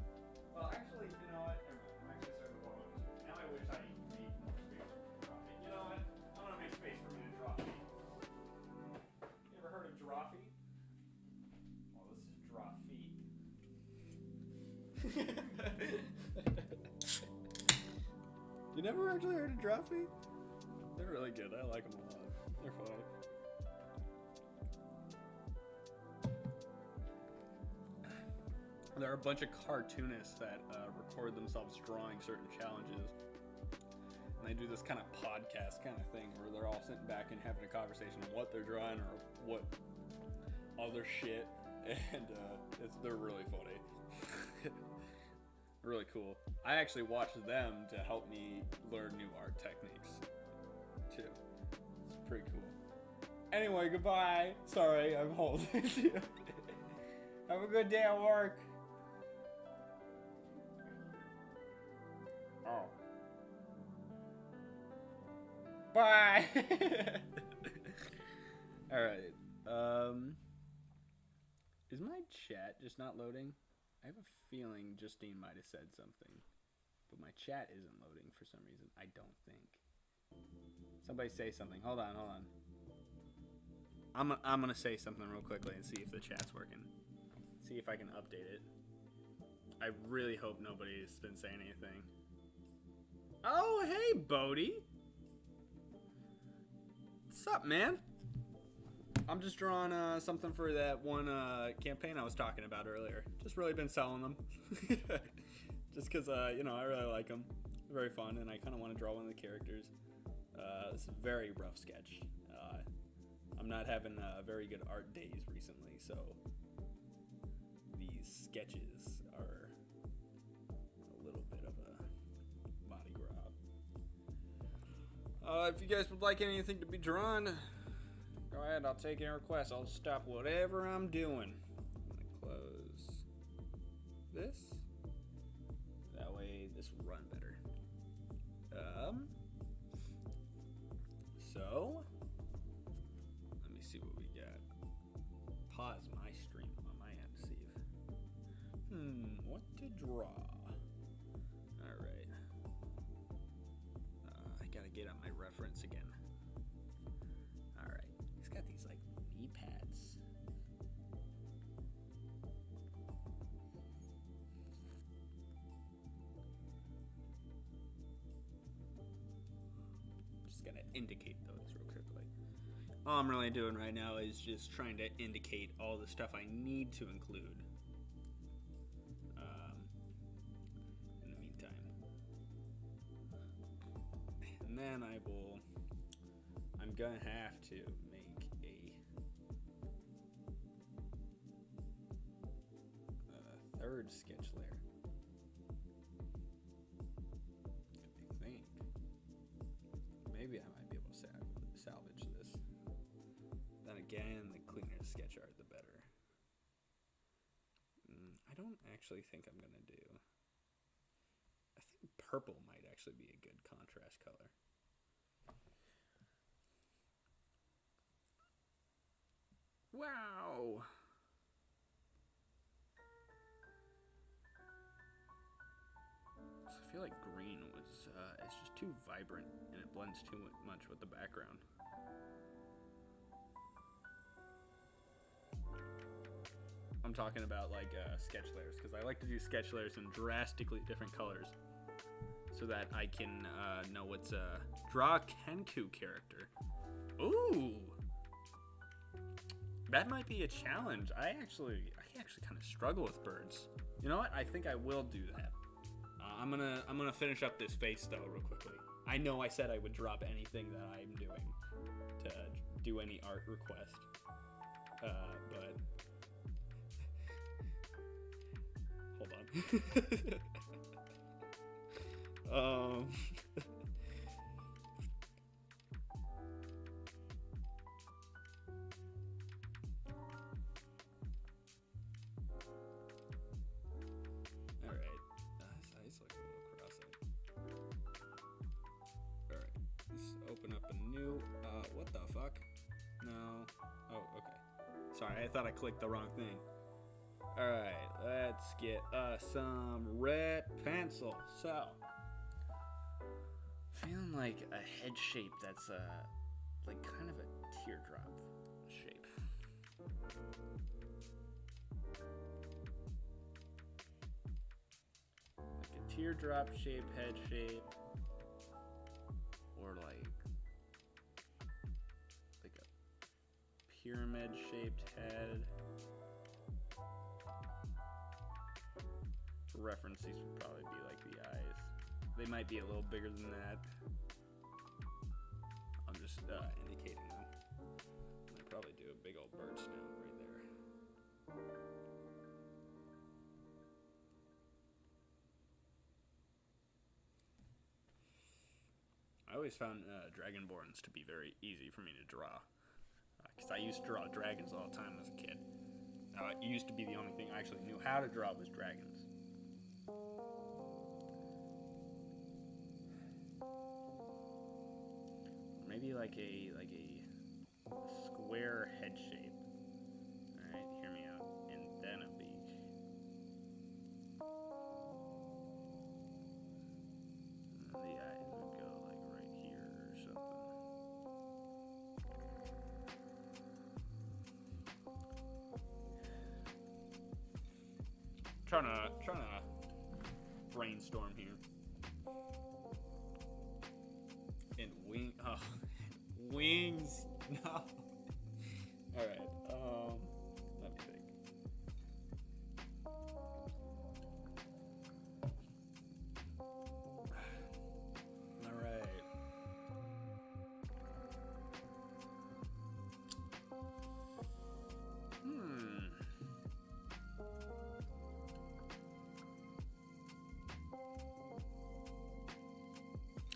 Well, actually, you know what? I'm actually starting to hold on. Now I wish I made more space for me to draw feet. You know what? I'm gonna make space for me to draw feet. You ever heard of draw feet? never actually heard of Drop Feet? They're really good. I like them a lot. They're funny. There are a bunch of cartoonists that record themselves drawing certain challenges. And they do this kind of podcast kind of thing where they're all sitting back and having a conversation on what they're drawing or what other shit. And they're really funny. Really cool. I actually watch them to help me learn new art techniques too. It's pretty cool. Anyway, goodbye. Sorry, I'm holding you. Have a good day at work. Oh. Bye. All right. Is my chat just not loading? I have a feeling Justine might have said something, but my chat isn't loading for some reason. I don't think. Somebody say something. Hold on. I'm gonna say something real quickly and see if the chat's working. See if I can update it. I really hope nobody's been saying anything. Oh, hey, Bodie. What's up, man? I'm just drawing something for that one campaign I was talking about earlier. Just really been selling them. Just because, you know, I really like them. Very fun, and I kind of want to draw one of the characters. It's a very rough sketch. I'm not having very good art days recently, so these sketches are a little bit of a Mardi Gras. If you guys would like anything to be drawn, go ahead, I'll take any requests. I'll stop whatever I'm doing. I'm gonna close this. That way this will run better. So let me see what we got. Pause my stream on my end to see if what to draw. Alright. I gotta get on my reference again. Alright. He's got these like knee pads. Just gotta indicate those real quickly. All I'm really doing right now is just trying to indicate all the stuff I need to include. In the meantime. And then I'm gonna have to make a third sketch layer. I think. Maybe I might be able to salvage this. Then again, the cleaner the sketch art, the better. I don't actually think I'm gonna do. I think purple might actually be a good contrast color. Wow. So I feel like green was, it's just too vibrant and it blends too much with the background. I'm talking about like sketch layers, because I like to do sketch layers in drastically different colors so that I can know what's draw a Kenku character. Ooh, that might be a challenge. I actually kind of struggle with birds. You know what? I think I will do that. I'm gonna finish up this face though real quickly. I know I said I would drop anything that I'm doing to do any art request, but hold on. Alright. His eyes look a little cross-eyed. Alright. Let's open up a new, what the fuck? No. Oh, okay. Sorry, I thought I clicked the wrong thing. Alright, let's get some red pencil. So, feeling like a head shape that's like kind of a teardrop shape. Like a teardrop shape, head shape. pyramid-shaped head. For reference, these would probably be like the eyes. They might be a little bigger than that. I'm just indicating them. I'd probably do a big old bird snout right there. I always found Dragonborns to be very easy for me to draw. Because I used to draw dragons all the time as a kid. It used to be the only thing I actually knew how to draw was dragons. Maybe like a square head shape. Alright, hear me out. And then a beak. And the eyes would go like right here or something. Trying to brainstorm here. And wings. No. All right. Let me think. All right.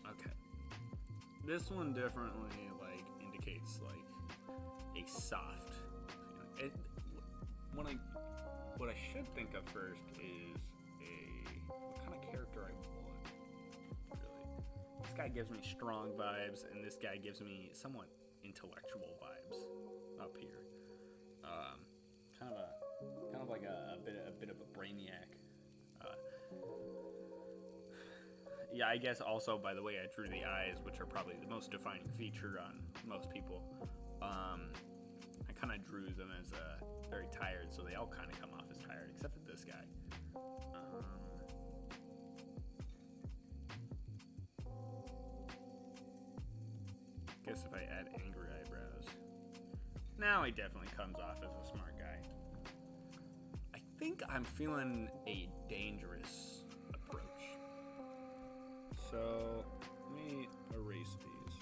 Okay. This one definitely like indicates like a soft. What I should think of first is what kind of character I want. Really, this guy gives me strong vibes, and this guy gives me somewhat intellectual vibes up here. Kind of like a bit of a brainiac. Yeah, I guess also by the way I drew the eyes, which are probably the most defining feature on most people, I kind of drew them as very tired, so they all kind of come off as tired, except for this guy. Guess if I add angry eyebrows, now he definitely comes off as a smart guy. I think I'm feeling a dangerous approach. So let me erase these.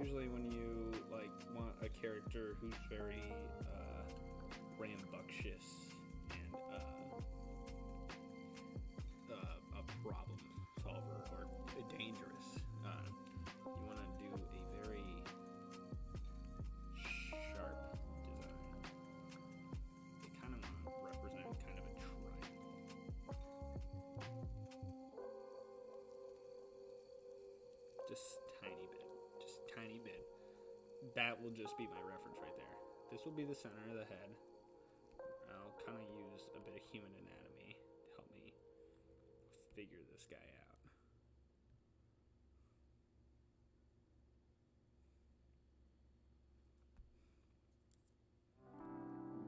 Usually when you like want a character who's very rambunctious and a problem solver or dangerous, you want to do a very sharp design. They kind of want to represent kind of a triangle. Just tiny bit. That will just be my reference right there. This will be the center of the head. I'll kind of use a bit of human anatomy to help me figure this guy out.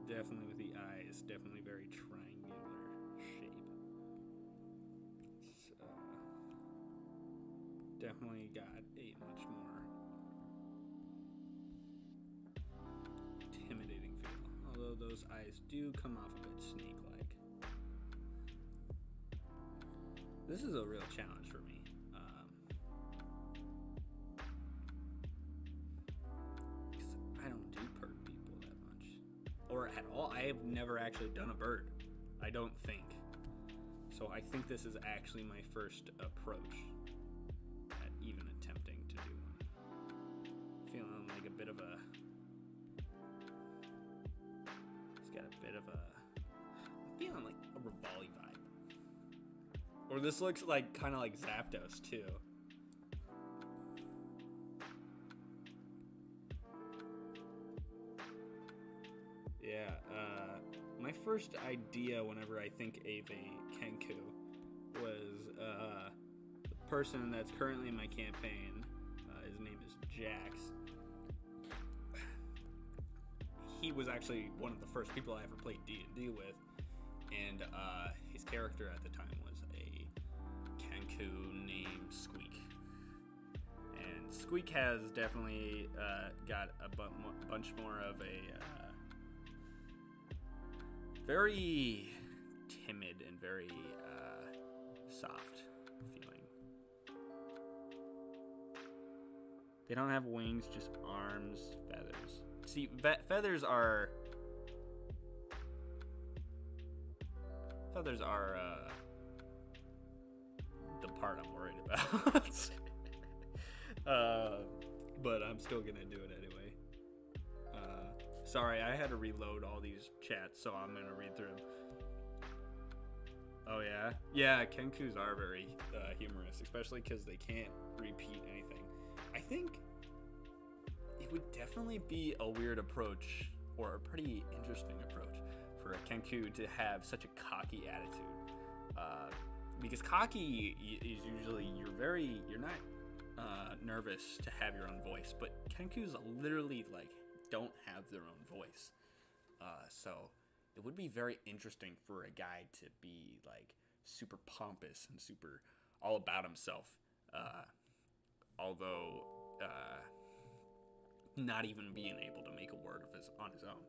Definitely with the eyes, definitely very triangular shape. It's, definitely got a much more intimidating feel. Although those eyes do come off a bit snake-like. This is a real challenge for me. I don't do bird people that much. Or at all. I have never actually done a bird. I don't think. So I think this is actually my first approach at even attempting to do one. Feeling like a bit of a... It's got a bit of a... I'm feeling like a Rivali vibe. Or this looks like kind of like Zapdos too. Yeah, my first idea whenever I think of a Kenku was the person that's currently in my campaign. His name is Jax. He was actually one of the first people I ever played D&D with, and his character at the time was a Kenku named Squeak. And Squeak has definitely got a bunch more of a very timid and very soft feeling. They don't have wings, just arms, feathers. See, feathers are the part I'm worried about. But I'm still gonna do it anyway. Sorry, I had to reload all these chats, so I'm gonna read through them. Oh yeah? Yeah, Kenkus are very humorous, especially because they can't repeat anything. I think it would definitely be a weird approach, or a pretty interesting approach, for a Kenku to have such a cocky attitude. Because cocky is usually, you're not nervous to have your own voice, but Kenkus literally like don't have their own voice. So it would be very interesting for a guy to be like super pompous and super all about himself, although not even being able to make a word of on his own,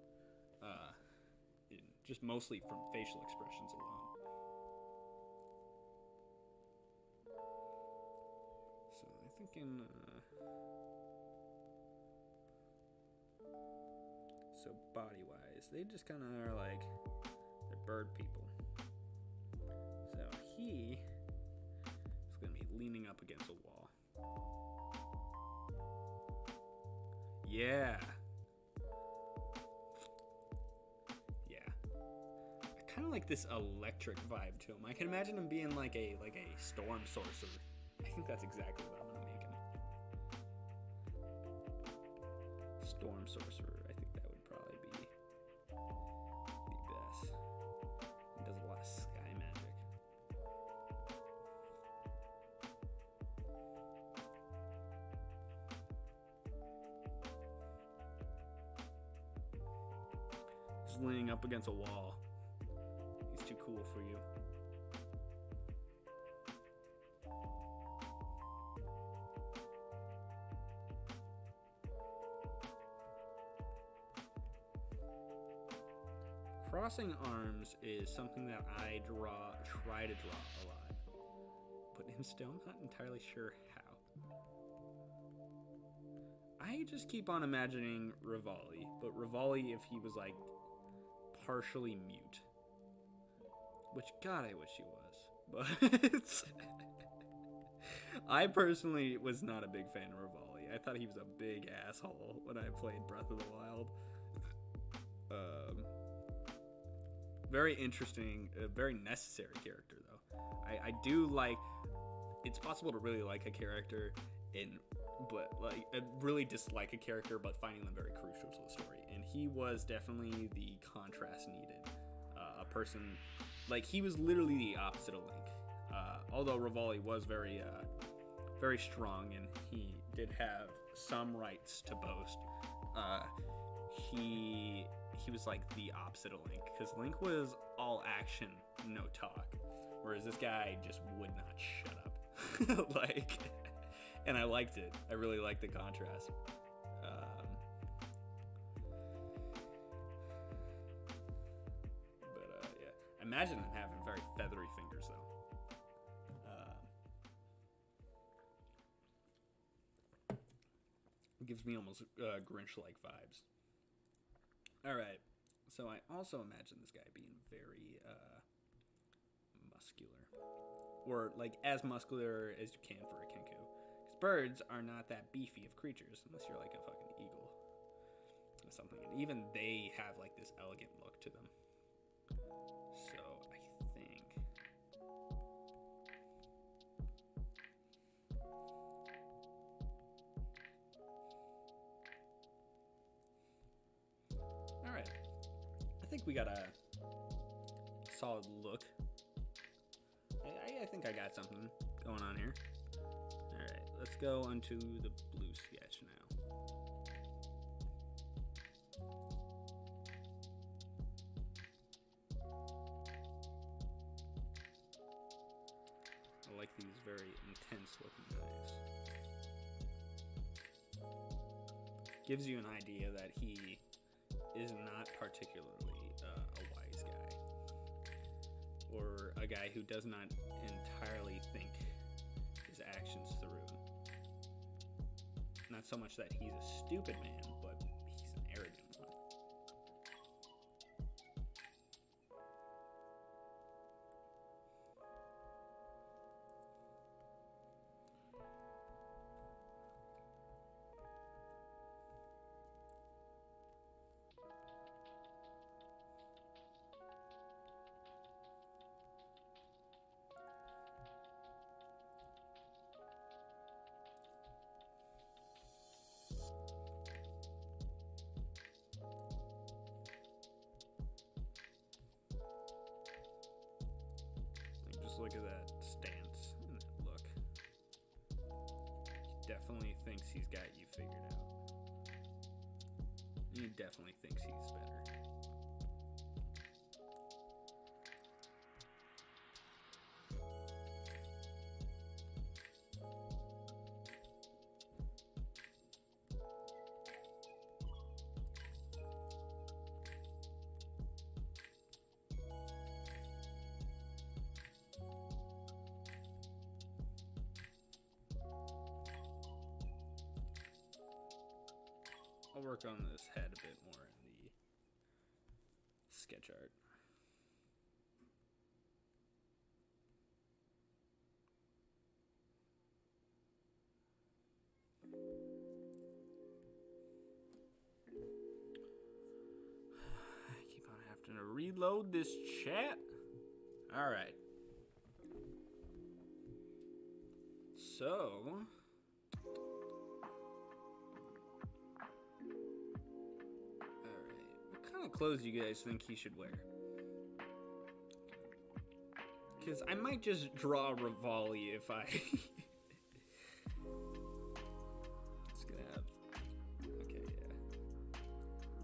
just mostly from facial expressions alone. So I'm thinking, so body-wise, they just kind of are like, they're bird people. So he is going to be leaning up against a wall. Yeah. Yeah. I kind of like this electric vibe to him. I can imagine him being like a storm sorcerer. I think that's exactly what I'm gonna make him. Storm sorcerer. I think that would probably be best. He does a lot of sky magic. He's leaning up against a wall. He's too cool for you. Crossing arms is something that I try to draw a lot, but I'm still not entirely sure how. I just keep on imagining Rivali, but Rivali if he was like partially mute, which God I wish he was, but I personally was not a big fan of Rivali. I thought he was a big asshole when I played Breath of the Wild. Very interesting, very necessary character though. I do like. It's possible to really like a character, but like really dislike a character, but finding them very crucial to the story. And he was definitely the contrast needed. A person like he was literally the opposite of Link. Although Rivali was very, very strong and he did have some rights to boast. He was like the opposite of Link, because Link was all action, no talk, whereas this guy just would not shut up. Like, and I liked it. I really liked the contrast. Yeah, imagine him having very feathery fingers though. It gives me almost Grinch-like vibes. Alright, so I also imagine this guy being very muscular. Or like as muscular as you can for a Kenku. Because birds are not that beefy of creatures unless you're like a fucking eagle or something. And even they have like this elegant look to them. So I think alright. I think we got a solid look. I think I got something going on here. Alright, let's go onto the blue sketch now. I like these very intense looking guys. gives you an idea that he is not particularly a wise guy, or a guy who does not entirely think his actions through. Not so much that he's a stupid man, but he's an arrogant one. Look at that stance and that look. He definitely thinks he's got you figured out. He definitely thinks he's better. I'll work on this head a bit more in the sketch art. I keep on having to reload this chat. All right. So... what clothes do you guys think he should wear? Because I might just draw Rivali if I... It's gonna have... Okay, yeah.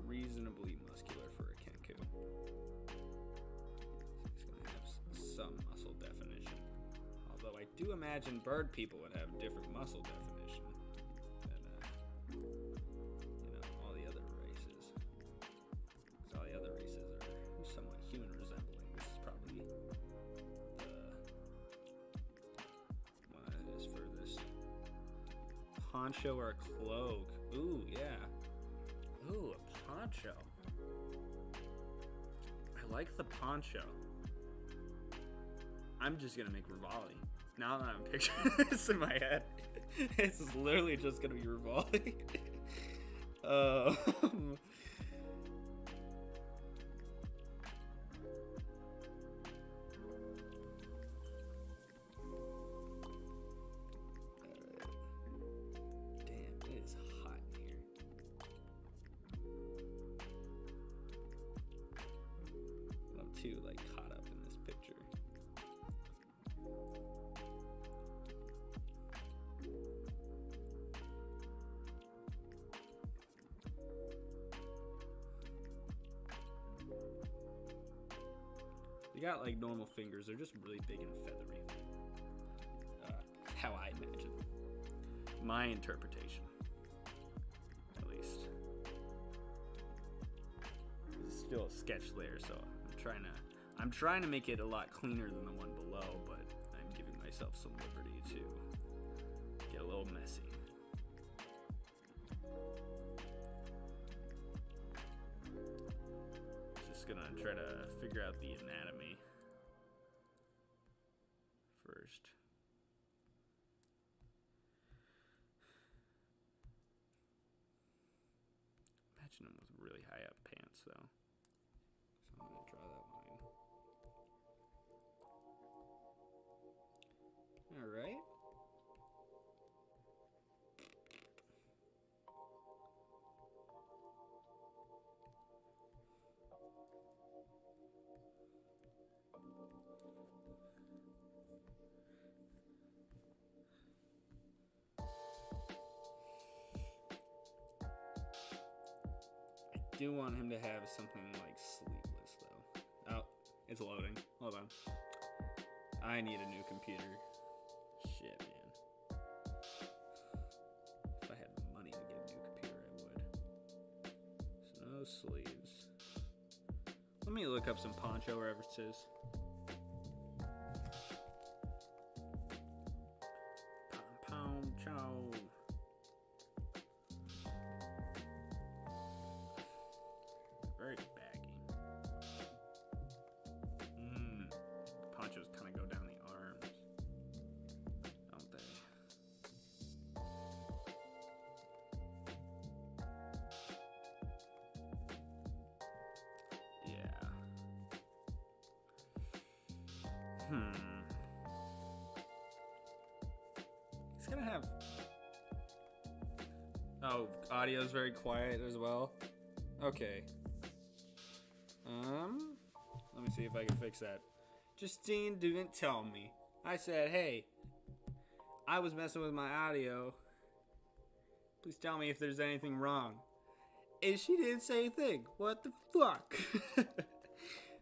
Reasonably muscular for a Kenku. He's gonna have some muscle definition. Although I do imagine bird people would have different muscle definition than, all the other races. Because all the other races are somewhat human resembling. This is probably the one that is furthest. Poncho or a cloak. Ooh, yeah. Ooh, a poncho. I like the poncho. I'm just gonna make Rivali. Now that I'm picturing this in my head, this is literally just gonna be Rivali. Damn, it is hot in here. I'm too caught up in this picture. They got normal fingers. They're just really big and feathery. How I imagine. My interpretation, at least. It's still a sketch layer, so I'm trying to make it a lot cleaner than the one below, but I'm giving myself some liberty to get a little messy. Just gonna try to figure out the anatomy first. Imagine him with really high up pants though. So I'm gonna draw that line. Alright. I do want him to have something sleeveless though. Oh, it's loading. Hold on. I need a new computer. Shit, man. If I had money to get a new computer, I would. sleeves. Let me look up some poncho references. Poncho. Very baggy. Ponchos kind of go down the arms, don't they? Yeah. He's gonna have. Oh, audio's very quiet as well. Okay. Let me see if I can fix that. Justine didn't tell me. I said, hey, I was messing with my audio. Please tell me if there's anything wrong. And she didn't say a thing. What the fuck?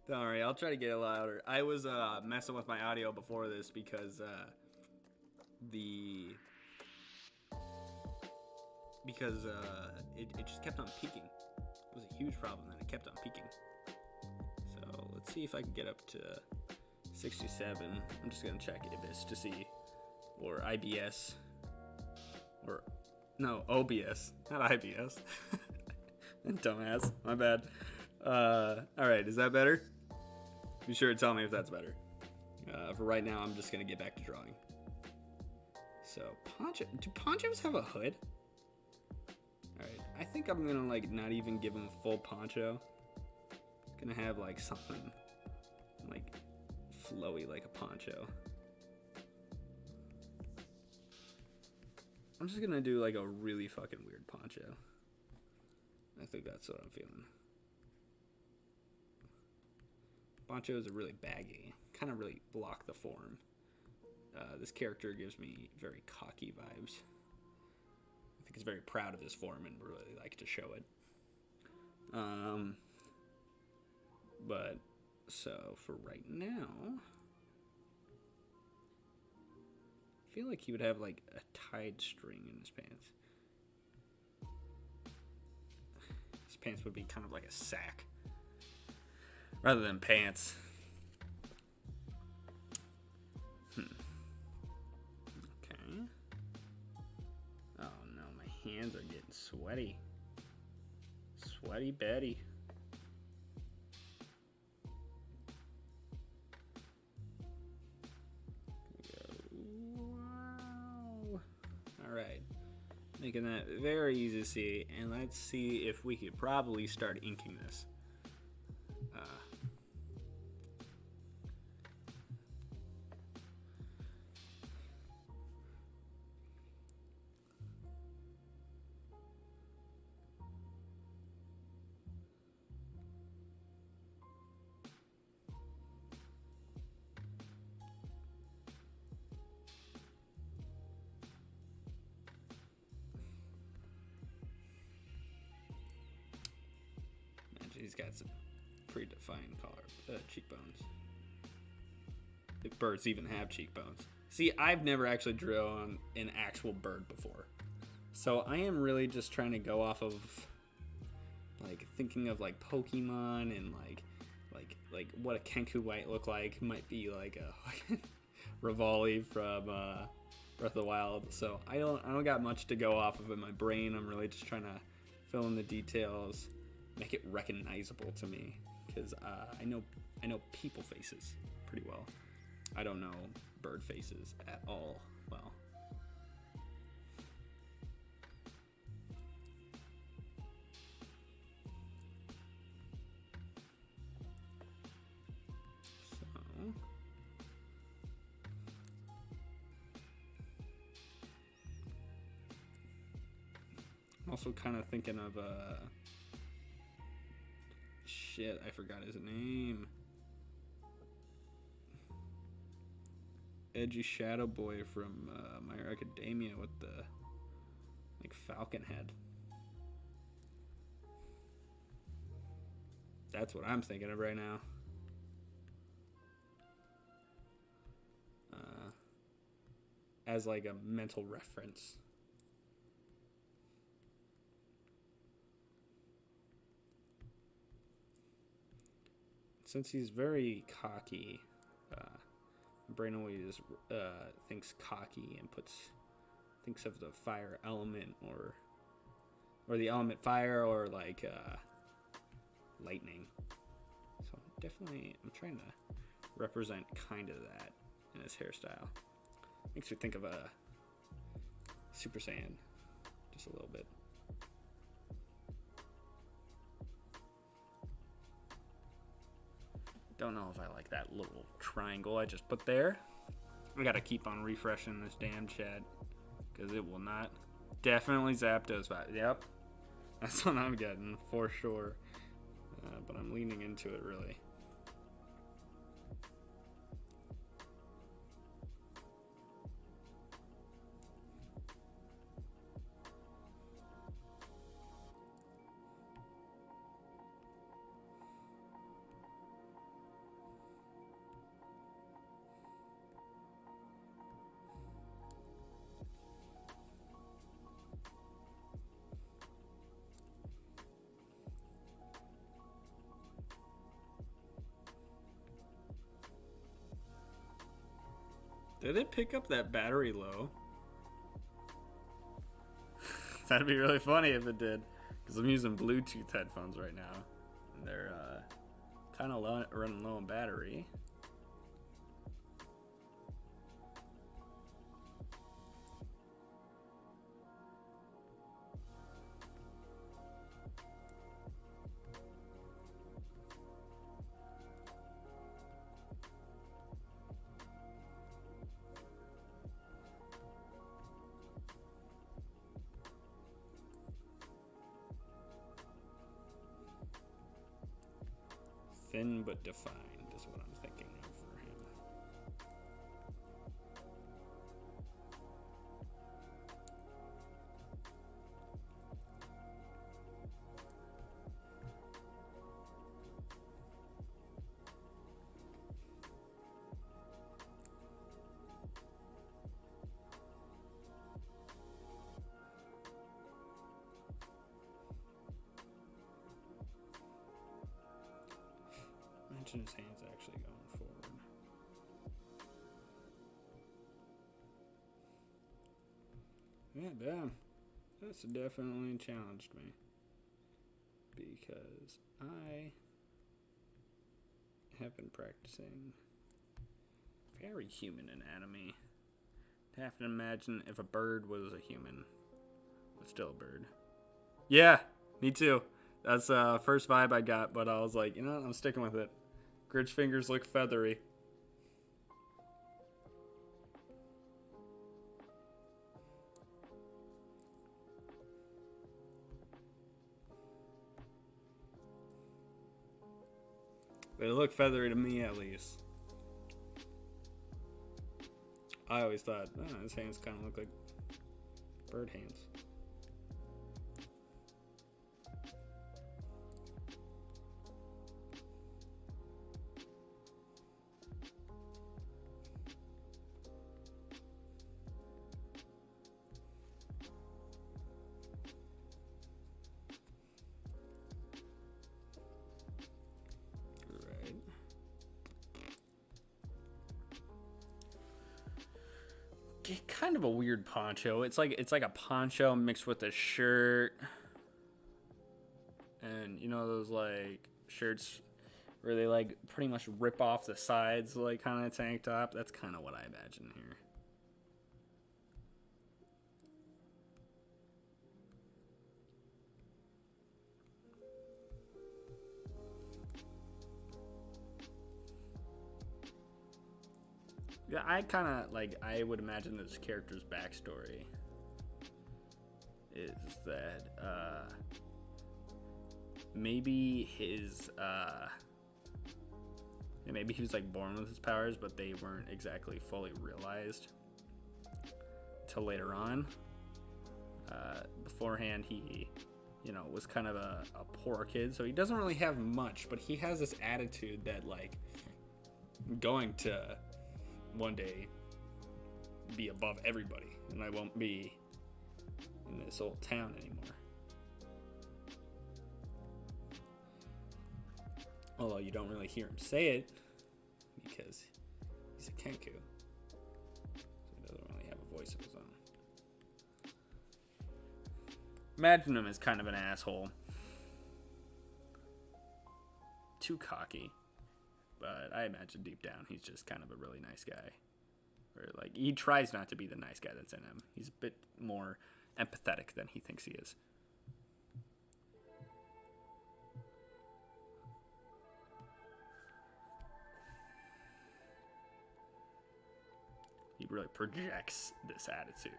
Don't worry, I'll try to get it louder. I was messing with my audio before this because it just kept on peaking. It was a huge problem and it kept on peaking. So let's see if I can get up to 67. I'm just gonna check IBIS to see, or IBS, or no, OBS, not IBS. Dumbass, my bad. All right, is that better? Be sure to tell me if that's better. For right now, I'm just gonna get back to drawing. So poncho, do ponchos have a hood? All right, I think I'm gonna like not even give him a full poncho. Gonna have like something like flowy like a poncho. I'm just gonna do like a really fucking weird poncho. I think that's what I'm feeling. Ponchos are really baggy, kind of really block the form. This character gives me very cocky vibes. I think he's very proud of his form and really like to show it. But so for right now, I feel like he would have like a tied string in his pants. His pants would be kind of like a sack rather than pants. Okay. Oh no, my hands are getting sweaty. Sweaty Betty. Alright, making that very easy to see, and let's see if we could probably start inking this. He's got some predefined cheekbones. If birds even have cheekbones. See, I've never actually drawn an actual bird before. So I am really just trying to go off of like thinking of like Pokemon and like what a Kenku might look like. Might be like a Rivali from Breath of the Wild. So I don't got much to go off of in my brain. I'm really just trying to fill in the details. Make it recognizable to me, because I know people faces pretty well. I don't know bird faces at all well. So I'm also kind of thinking of shit, I forgot his name. Edgy Shadow Boy from My Hero Academia with the like falcon head. That's what I'm thinking of right now. As like a mental reference. since he's very cocky, brain always thinks cocky and thinks of the fire element or the element fire or like lightning. So definitely I'm trying to represent kind of that in his hairstyle. Makes me think of a Super Saiyan just a little bit. Don't know if I like that little triangle I just put there. I gotta keep on refreshing this damn chat because it will not. Definitely Zapdos vibe. Yep, that's what I'm getting for sure. But I'm leaning into it really. Did it pick up that battery low? That'd be really funny if it did, because I'm using Bluetooth headphones right now, and they're kind of running low on battery. Thin but defined is what I'm thinking of for him. Imagine his hands actually going forward. Yeah, damn. That's definitely challenged me. Because I have been practicing very human anatomy. I have to imagine if a bird was a human, but still a bird. Yeah, me too. That's the first vibe I got, but I was like, you know what? I'm sticking with it. Gridge fingers look feathery. They look feathery to me, at least. I always thought, oh, his hands kind of look like bird hands. Kind of a weird poncho. It's like a poncho mixed with a shirt, and you know those like shirts where they like pretty much rip off the sides, like kind of tank top. That's kind of what I imagine here. Yeah, I kind of like, I would imagine this character's backstory is that maybe maybe he was like born with his powers, but they weren't exactly fully realized till later on. Beforehand, he, you know, was kind of a poor kid, so he doesn't really have much, but he has this attitude that like, I'm going to one day be above everybody, and I won't be in this old town anymore. Although you don't really hear him say it because he's a Kenku. So he doesn't really have a voice of his own. Imagine him as kind of an asshole. Too cocky. But I imagine deep down he's just kind of a really nice guy. Or like he tries not to be the nice guy that's in him. He's a bit more empathetic than he thinks he is. He really projects this attitude.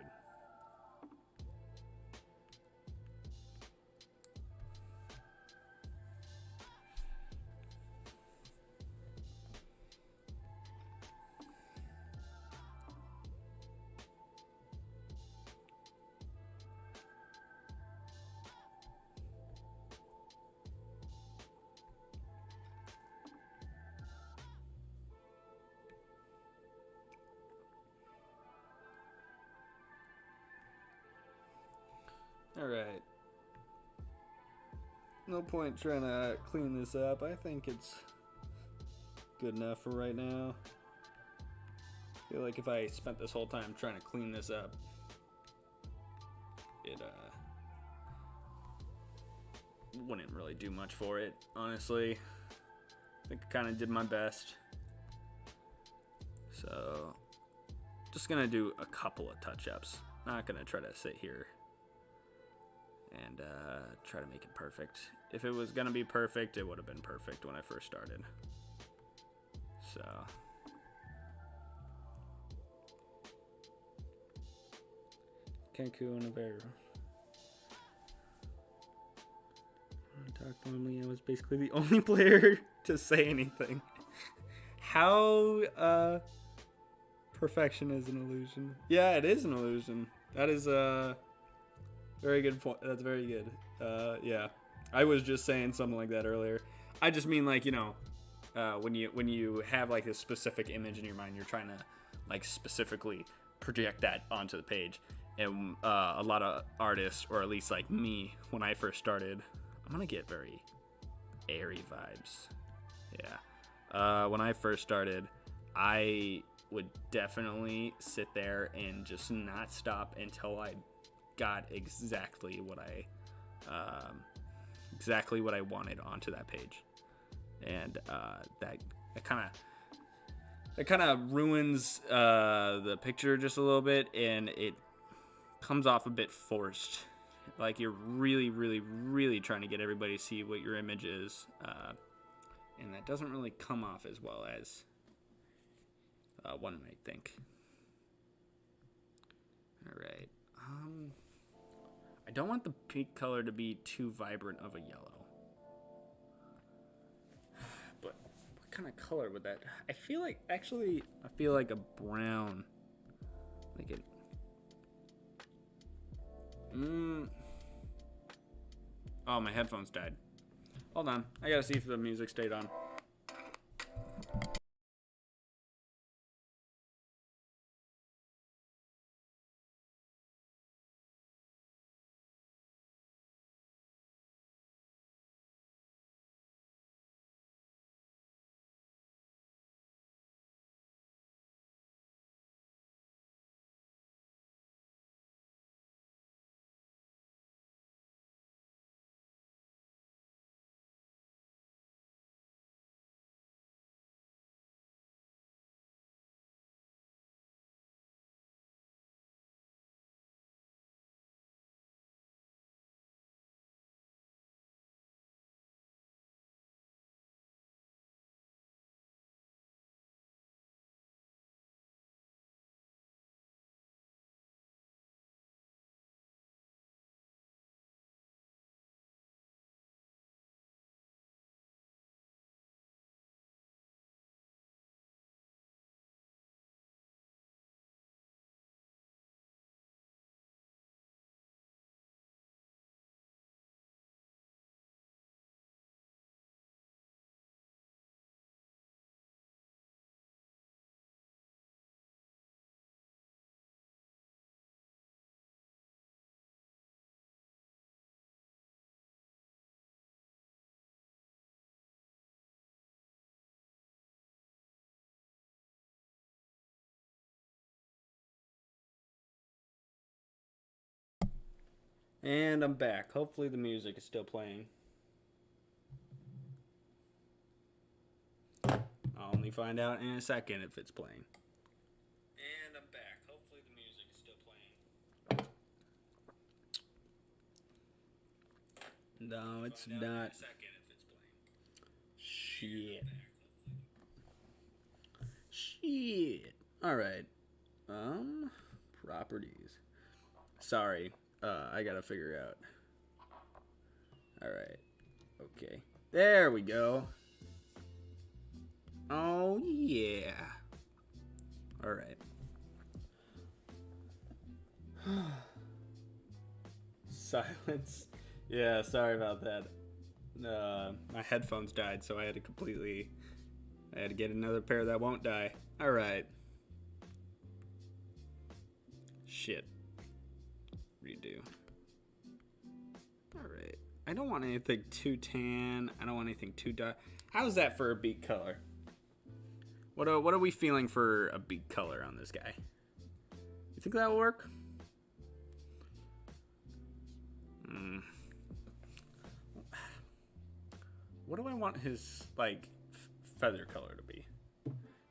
Alright. No point trying to clean this up. I think it's good enough for right now. I feel like if I spent this whole time trying to clean this up, it wouldn't really do much for it, honestly. I think I kind of did my best. So, just gonna do a couple of touch-ups. Not gonna try to sit here and try to make it perfect. If it was gonna be perfect, it would have been perfect when I first started. So Kenku and a bear. I talked normally. I was basically the only player to say anything. How perfection is an illusion. Yeah, it is an illusion. That is very good point. That's very good. Yeah, I was just saying something like that earlier. I just mean like, you know, when you have like a specific image in your mind, you're trying to like specifically project that onto the page. And a lot of artists, or at least like me, when I first started, I'm gonna get very airy vibes. Yeah. When I first started, I would definitely sit there and just not stop until I got exactly what I wanted onto that page, and that kind of ruins the picture just a little bit, and it comes off a bit forced. Like you're really, really, really trying to get everybody to see what your image is, and that doesn't really come off as well as one might think. All right. I don't want the peak color to be too vibrant of a yellow. But what kind of color would that? I feel like a brown. Like it. Oh, my headphones died. Hold on. I gotta see if the music stayed on. And I'm back. Hopefully the music is still playing. I'll only find out in a second if it's playing. And I'm back. Hopefully the music is still playing. No, it's not. In a second if it's playing. Shit. Alright. Properties. Sorry. I gotta figure out. Alright. Okay. There we go. Oh, yeah. Alright. Silence. Yeah, sorry about that. My headphones died, so I had to get another pair that won't die. Alright. Shit. Redo. Alright. I don't want anything too tan. I don't want anything too dark. How's that for a beat color? What are we feeling for a beat color on this guy? You think that'll work? What do I want his, like, feather color to be?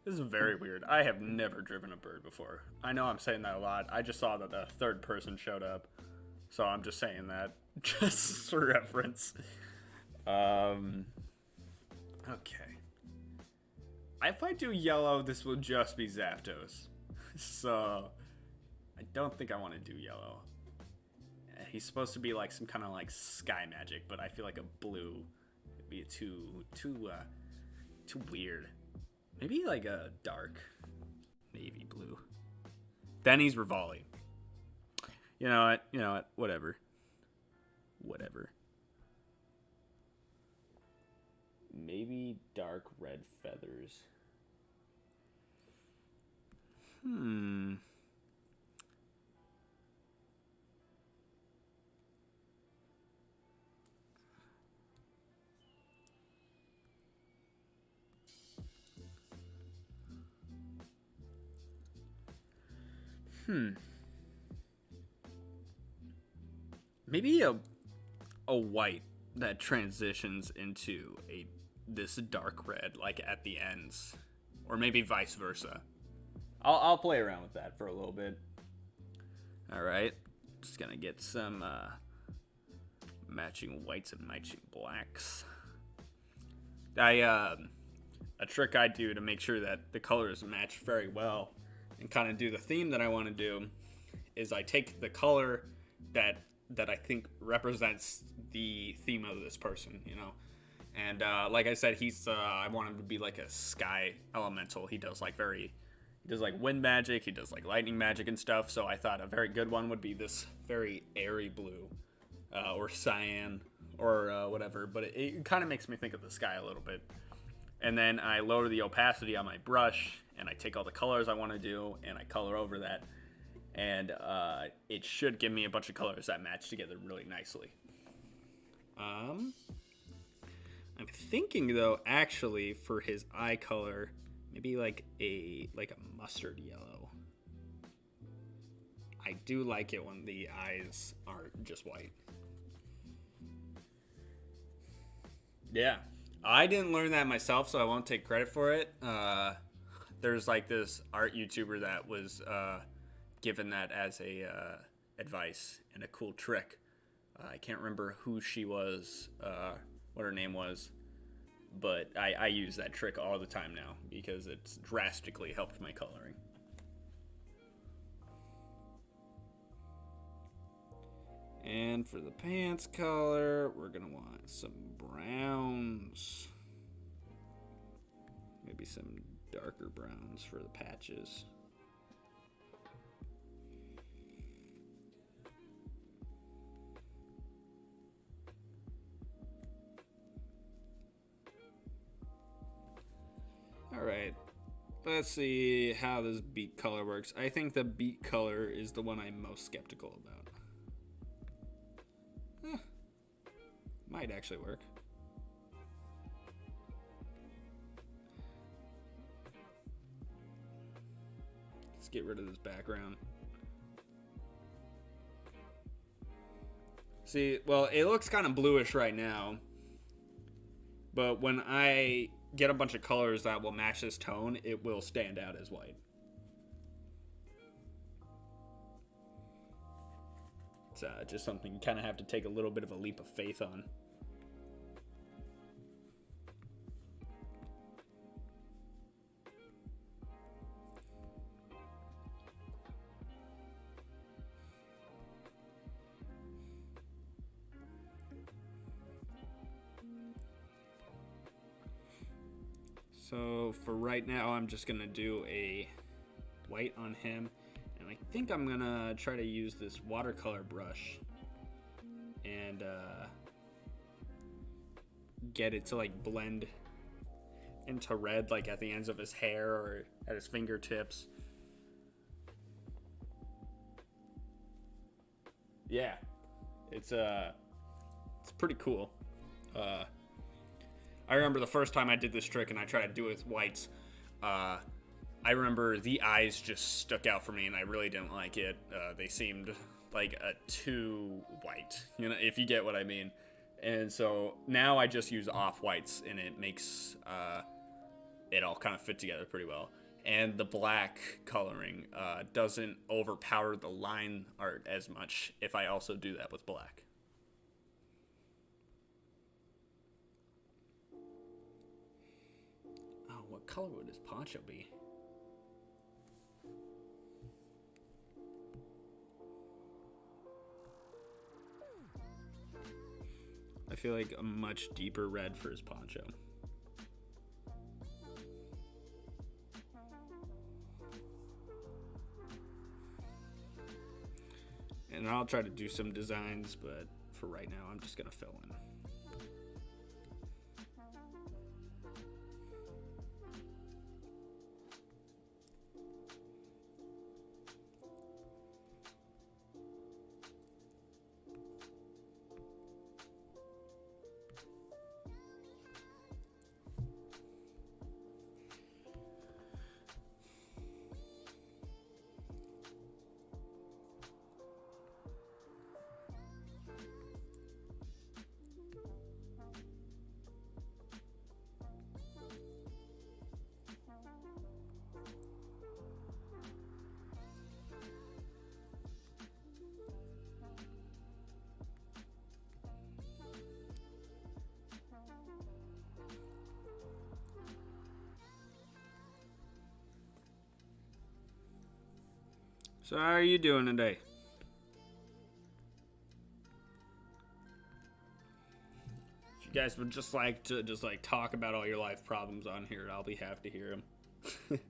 This is very weird. I have never driven a bird before. I know I'm saying that a lot. I just saw that the third person showed up. So I'm just saying that. Just for reference. Okay. If I do yellow, this will just be Zapdos. So, I don't think I want to do yellow. He's supposed to be like some kind of like sky magic, but I feel like a blue would be too weird. Maybe like a dark navy blue. Then he's Rivali. You know what? Whatever. Maybe dark red feathers. Maybe a white that transitions into this dark red, like at the ends, or maybe vice versa. I'll play around with that for a little bit. All right, just gonna get some matching whites and matching blacks. A trick I do to make sure that the colors match very well and kind of do the theme that I want to do is I take the color that I think represents the theme of this person, you know. And like I said, I want him to be like a sky elemental. He does like wind magic, he does like lightning magic and stuff. So I thought a very good one would be this very airy blue, or cyan, or whatever. But it kind of makes me think of the sky a little bit. And then I lower the opacity on my brush, and I take all the colors I want to do, and I color over that. And it should give me a bunch of colors that match together really nicely. I'm thinking though, actually, for his eye color, maybe like a mustard yellow. I do like it when the eyes aren't just white. Yeah, I didn't learn that myself, so I won't take credit for it. There's like this art YouTuber that was given that as a advice and a cool trick. I can't remember who she was, what her name was, but I use that trick all the time now because it's drastically helped my coloring. And for the pants color, we're gonna want some browns, maybe some darker browns for the patches. Alright, let's see how this beat color works. I think the beat color is the one I'm most skeptical about. Might actually work. Let's get rid of this background. See, well, it looks kind of bluish right now. But when I get a bunch of colors that will match this tone, it will stand out as white. It's just something you kind of have to take a little bit of a leap of faith on. So for right now, I'm just gonna do a white on him, and I think I'm gonna try to use this watercolor brush and get it to like blend into red, like at the ends of his hair or at his fingertips. Yeah, it's pretty cool. I remember the first time I did this trick and I tried to do it with whites. I remember the eyes just stuck out for me and I really didn't like it. They seemed like too white, you know, if you get what I mean. And so now I just use off whites and it makes it all kind of fit together pretty well. And the black coloring doesn't overpower the line art as much if I also do that with black. Oh, what color would his poncho be? I feel like a much deeper red for his poncho. And I'll try to do some designs, but for right now, I'm just gonna fill in. So how are you doing today? If you guys would just like to talk about all your life problems on here, I'll be happy to hear them.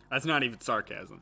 That's not even sarcasm.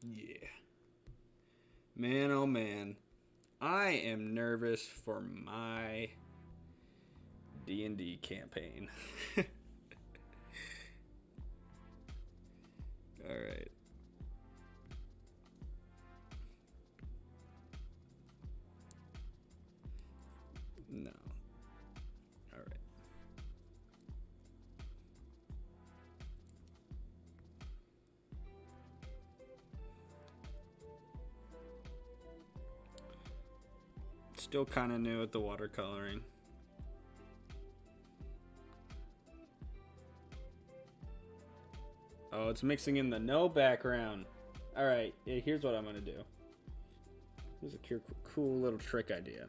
Yeah. Man, oh man. I am nervous for my D&D campaign. Alright. No. Alright. Still kind of new at the watercoloring. Oh, it's mixing in the no background. Alright, here's what I'm going to do. Here's a cool little trick idea.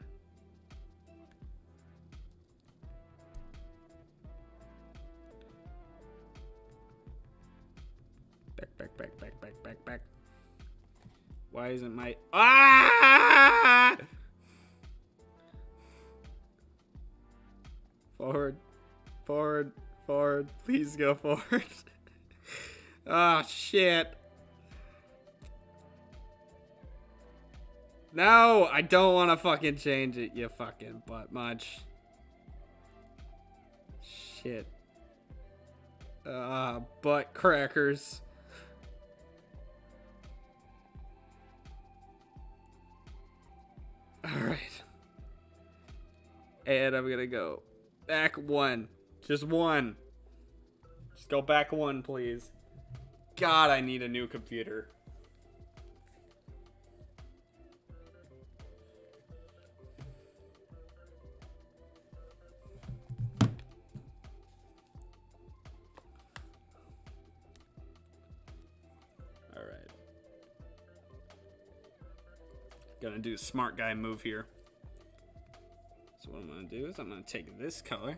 Back. Why isn't my... Ah! Forward. Forward. Forward. Please go forward. Ah, shit. No, I don't want to fucking change it, you fucking butt munch. Shit. Butt crackers. Alright. And I'm gonna go back one. Just one. Just go back one, please. God, I need a new computer. Alright. Gonna do a smart guy move here. So what I'm gonna do is I'm gonna take this color.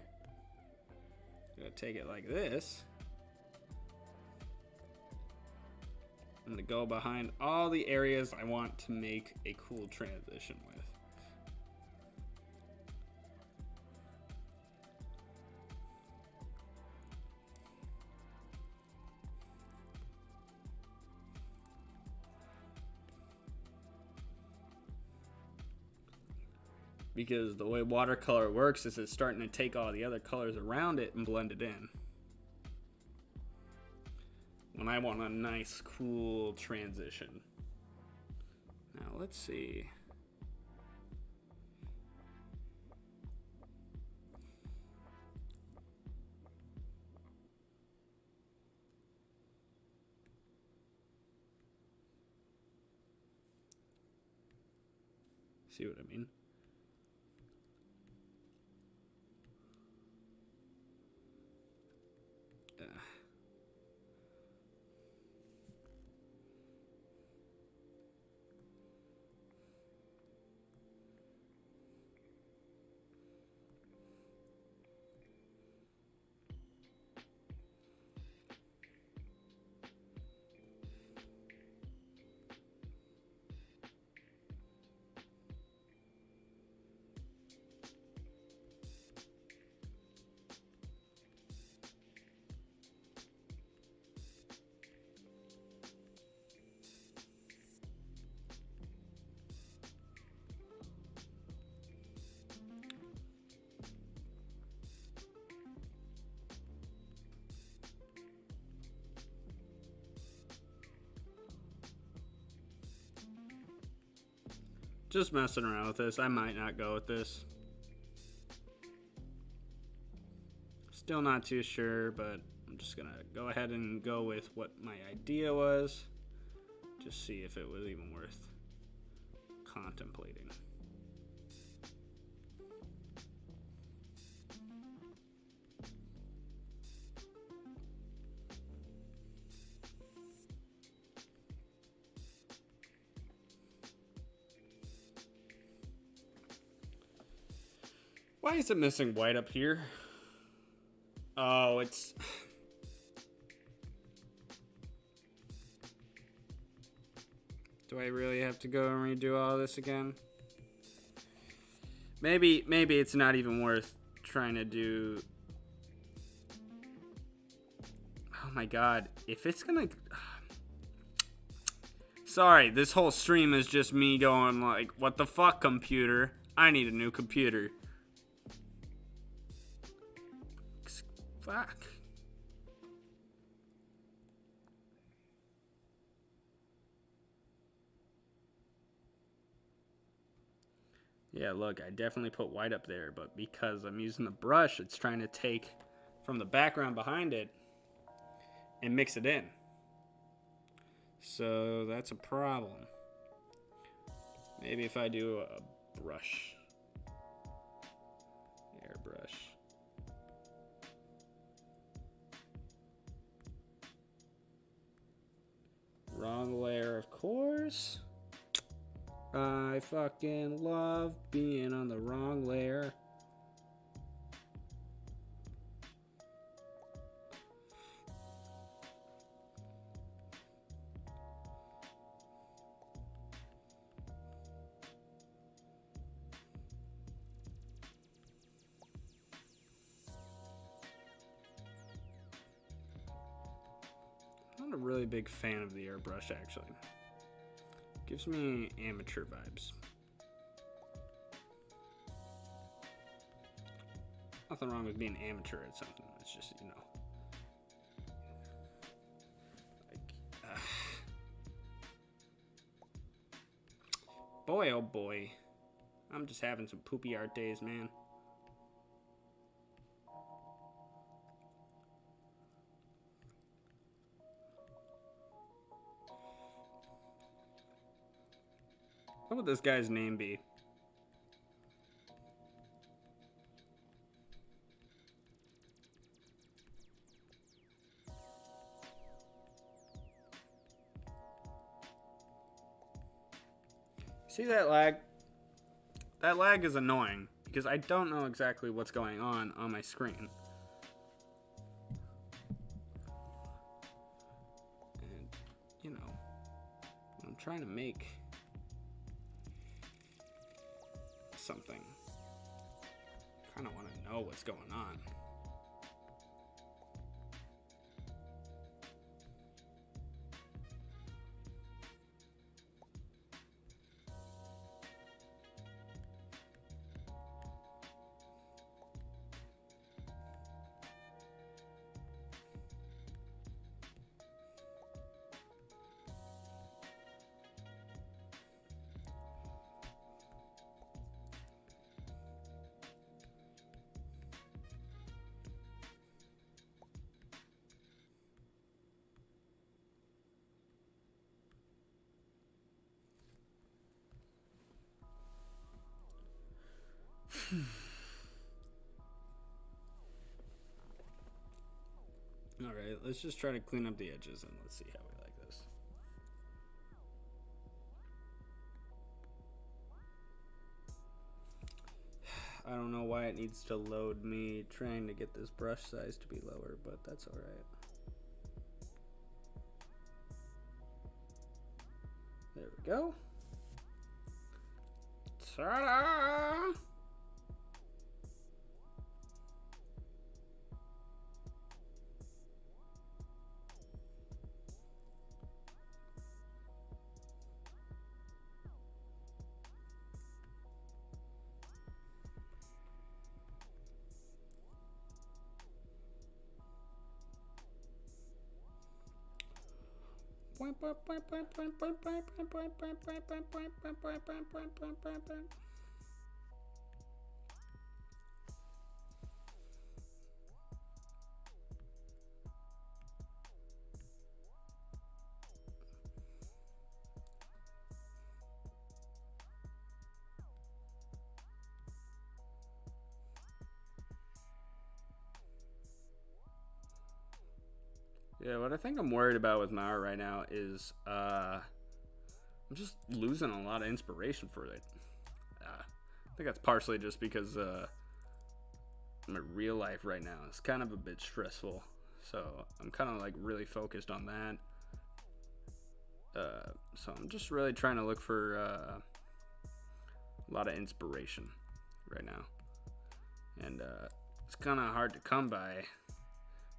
Gonna take it like this. I'm gonna go behind all the areas I want to make a cool transition with. Because the way watercolor works is it's starting to take all the other colors around it and blend it in. When I want a nice, cool transition. Now, let's see. See what I mean? Just messing around with this. I might not go with this. Still not too sure, but I'm just gonna go ahead and go with what my idea was. Just see if it was even worth contemplating. Why is it missing white up here? Oh, it's... Do I really have to go and redo all this again? Maybe it's not even worth trying to do... Oh my god, if it's gonna... Sorry, this whole stream is just me going like, what the fuck, computer? I need a new computer. Fuck. Yeah, look, I definitely put white up there, but because I'm using the brush, it's trying to take from the background behind it and mix it in. So that's a problem. Maybe if I do a brush. Airbrush. Wrong layer, of course. I fucking love being on the wrong layer. not a really big fan of the airbrush, actually. Gives me amateur vibes. Nothing wrong with being amateur at something. It's just, you know. Like, boy, oh boy. I'm just having some poopy art days, man. What would this guy's name be? See that lag? That lag is annoying because I don't know exactly what's going on my screen. And, you know, when I'm trying to make something, I kind of want to know what's going on. Alright, let's just try to clean up the edges and let's see how we like this. I don't know why it needs to load me trying to get this brush size to be lower, but that's alright. There we go. Ta-da! Yeah, what I think I'm worried about with my art right now is I'm just losing a lot of inspiration for it. I think that's partially just because my real life right now is kind of a bit stressful, so I'm kind of like really focused on that. So I'm just really trying to look for a lot of inspiration right now, and it's kind of hard to come by.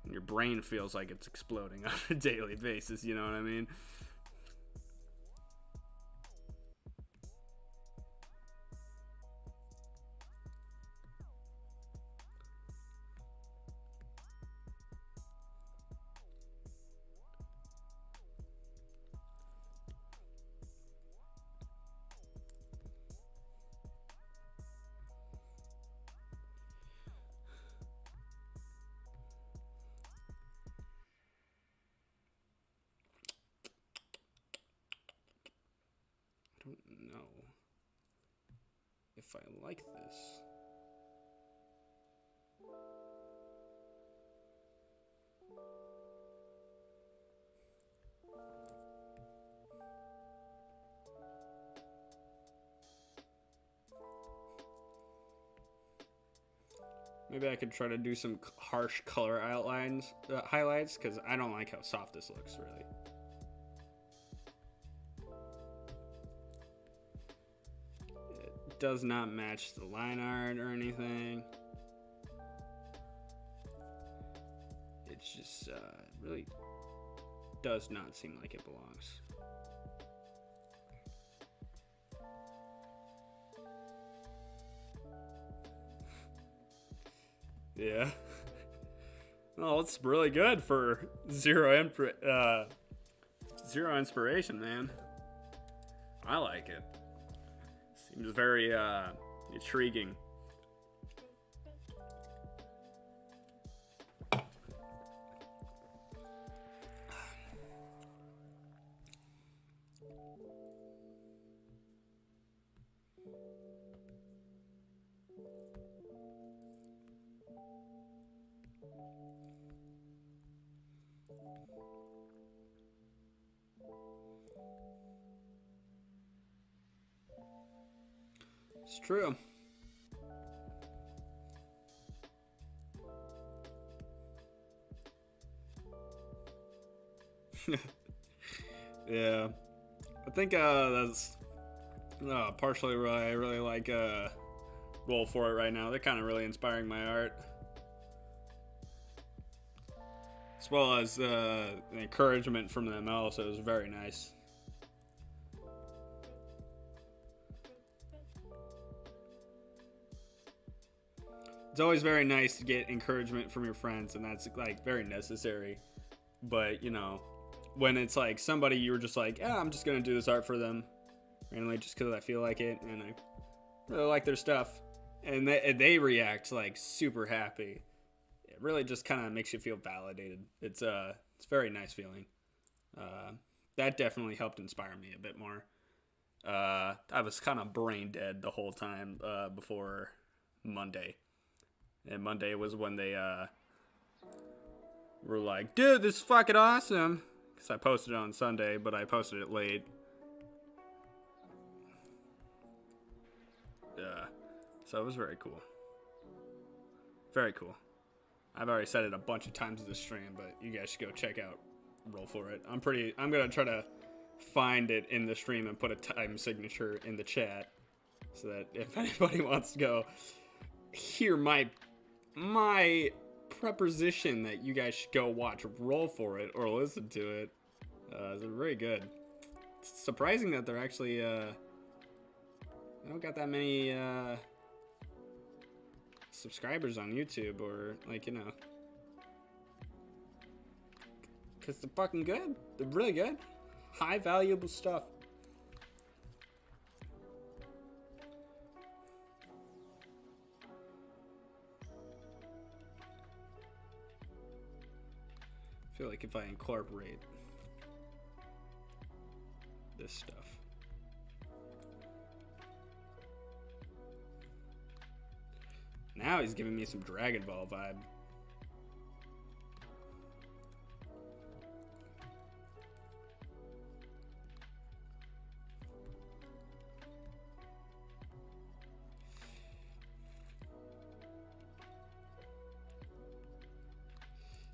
And your brain feels like it's exploding on a daily basis, you know what I mean? I don't know if I like this. Maybe I could try to do some harsh color outlines, highlights, because I don't like how soft this looks, really. It does not match the line art or anything. It's just really does not seem like it belongs. Yeah. Well, it's really good for zero inspiration, man. I like it. Seems very intriguing. It's true. Yeah. I think that's partially why I really like Roll For It right now. They're kind of really inspiring my art. As well as the encouragement from them also is very nice. It's always very nice to get encouragement from your friends, and that's like very necessary. But you know, when it's like somebody you were just like, yeah, I'm just gonna do this art for them randomly just because I feel like it and I really like their stuff, and they react like super happy. It really just kind of makes you feel validated. It's a very nice feeling. That definitely helped inspire me a bit more. I was kind of brain dead the whole time before Monday. And Monday was when they were like, dude, this is fucking awesome. Because I posted it on Sunday, but I posted it late. So it was very cool. Very cool. I've already said it a bunch of times in this stream, but you guys should go check out Roll For It. I'm going to try to find it in the stream and put a time signature in the chat. So that if anybody wants to go hear my preposition that you guys should go watch Roll For It or listen to it. It's very good. It's surprising that they're actually they don't got that many subscribers on YouTube, or like, you know, because they're fucking good. They're really good. High valuable stuff. I feel like if I incorporate this stuff. Now he's giving me some Dragon Ball vibe.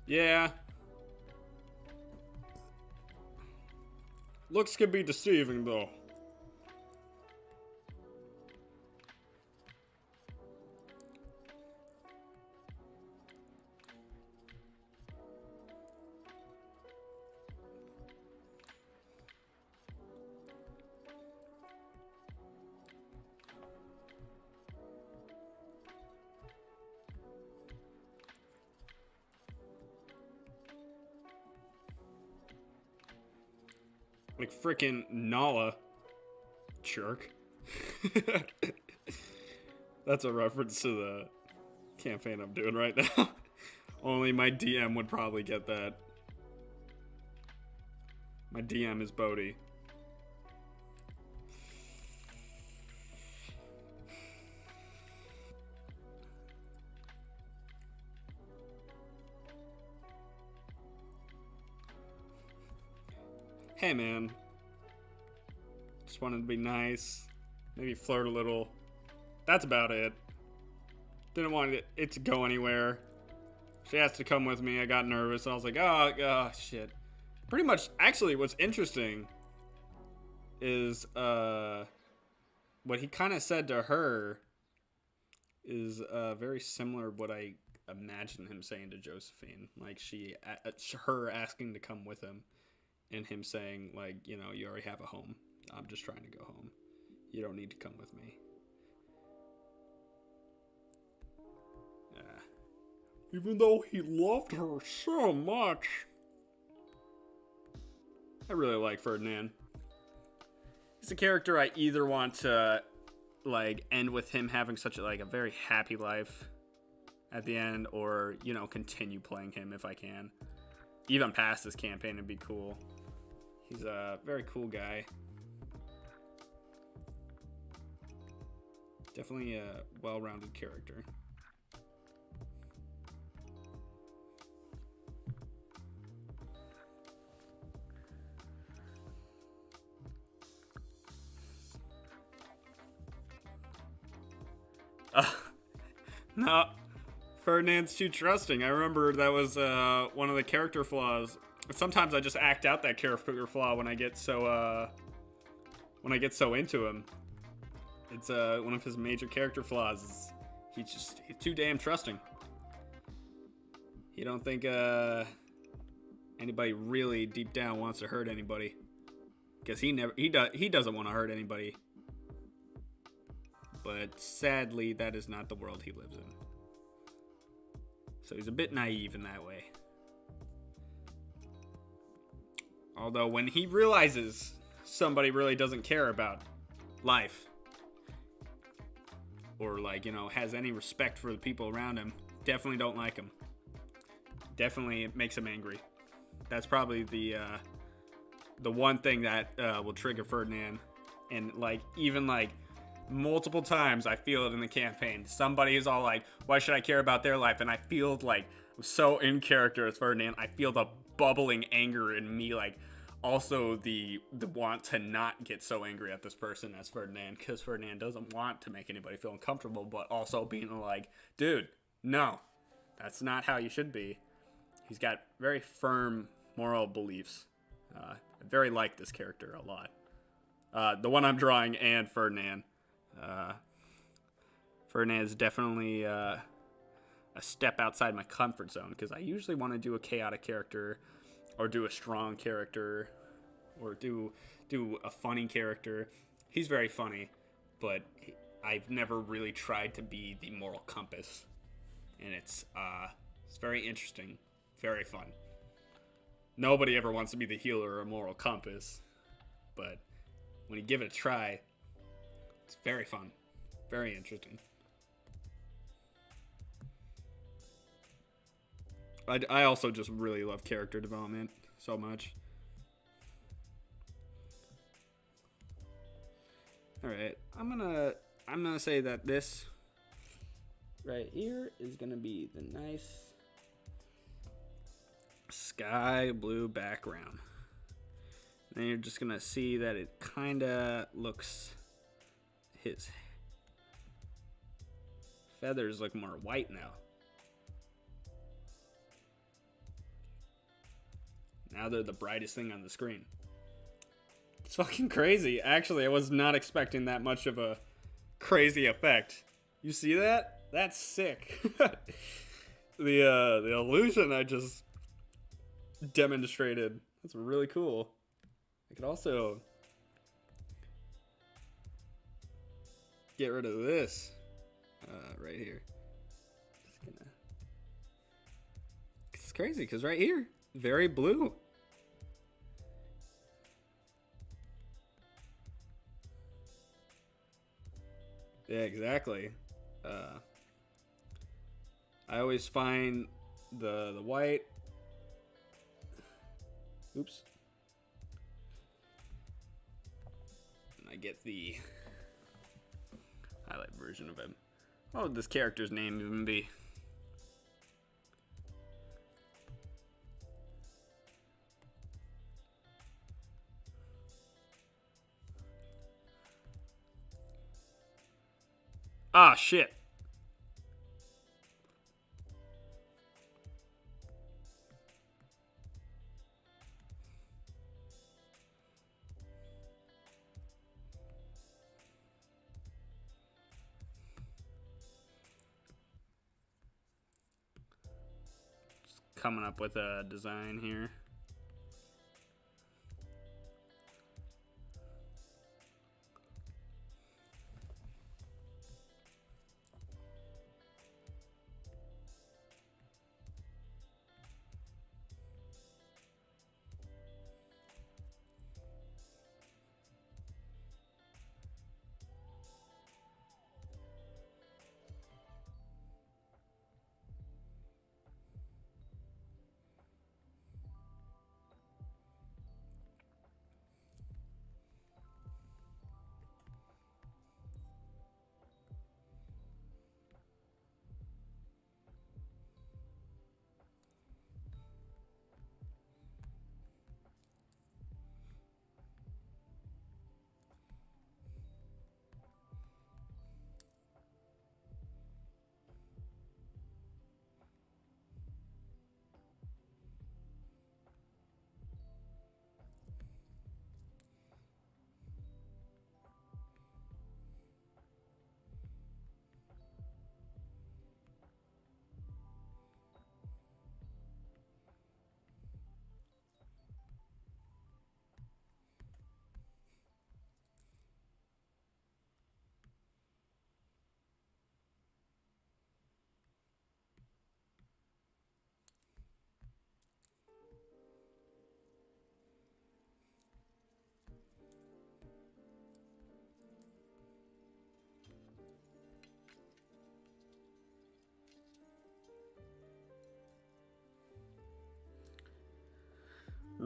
Yeah. Looks can be deceiving, though. Like frickin' Nala. Jerk. That's a reference to the campaign I'm doing right now. Only my DM would probably get that. My DM is Bodhi. Hey man, just wanted to be nice, maybe flirt a little. That's about it. Didn't want it to go anywhere. She asked to come with me. I got nervous. I was like, oh shit. Pretty much, actually, what's interesting is what he kind of said to her is very similar to what I imagine him saying to Josephine. Like her asking to come with him. and him saying, like, you know, you already have a home. I'm just trying to go home. You don't need to come with me. Even though he loved her so much. I really like Ferdinand. He's a character I either want to, like, end with him having such a very happy life at the end, or, you know, continue playing him if I can. Even past this campaign would be cool. He's a very cool guy. Definitely a well-rounded character. No, Ferdinand's too trusting. I remember that was one of the character flaws. Sometimes I just act out that character flaw when I get so into him. It's one of his major character flaws. He's too damn trusting. He don't think anybody really deep down wants to hurt anybody, because he doesn't want to hurt anybody. But sadly, that is not the world he lives in. So he's a bit naive in that way. Although when he realizes somebody really doesn't care about life, or, like, you know, has any respect for the people around him, definitely don't like him. Definitely it makes him angry. That's probably the one thing that will trigger Ferdinand. And, like, even, like, multiple times I feel it in the campaign. Somebody is all like, why should I care about their life? And I feel like I'm so in character as Ferdinand. I feel the bubbling anger in me, like, also the want to not get so angry at this person as Ferdinand, because Ferdinand doesn't want to make anybody feel uncomfortable, but also being like, dude, no, that's not how you should be. He's got very firm moral beliefs. I very like this character a lot. The one I'm drawing and Ferdinand. Ferdinand is definitely a step outside my comfort zone, because I usually want to do a chaotic character, or do a strong character, or do a funny character. He's very funny, but I've never really tried to be the moral compass, and it's very interesting, very fun. Nobody ever wants to be the healer or a moral compass, but when you give it a try, it's very fun, very interesting. I also just really love character development so much. All right, I'm gonna say that this right here is gonna be the nice sky blue background. And then you're just gonna see that it kind of looks, his feathers look more white now. Now they're the brightest thing on the screen. It's fucking crazy. Actually, I was not expecting that much of a crazy effect. You see that? That's sick. The illusion I just demonstrated, that's really cool. I could also get rid of this right here. It's crazy because right here, very blue. Yeah, exactly. I always find the white. Oops. And I get the highlight version of him. What would this character's name even be? Ah, shit. Just coming up with a design here.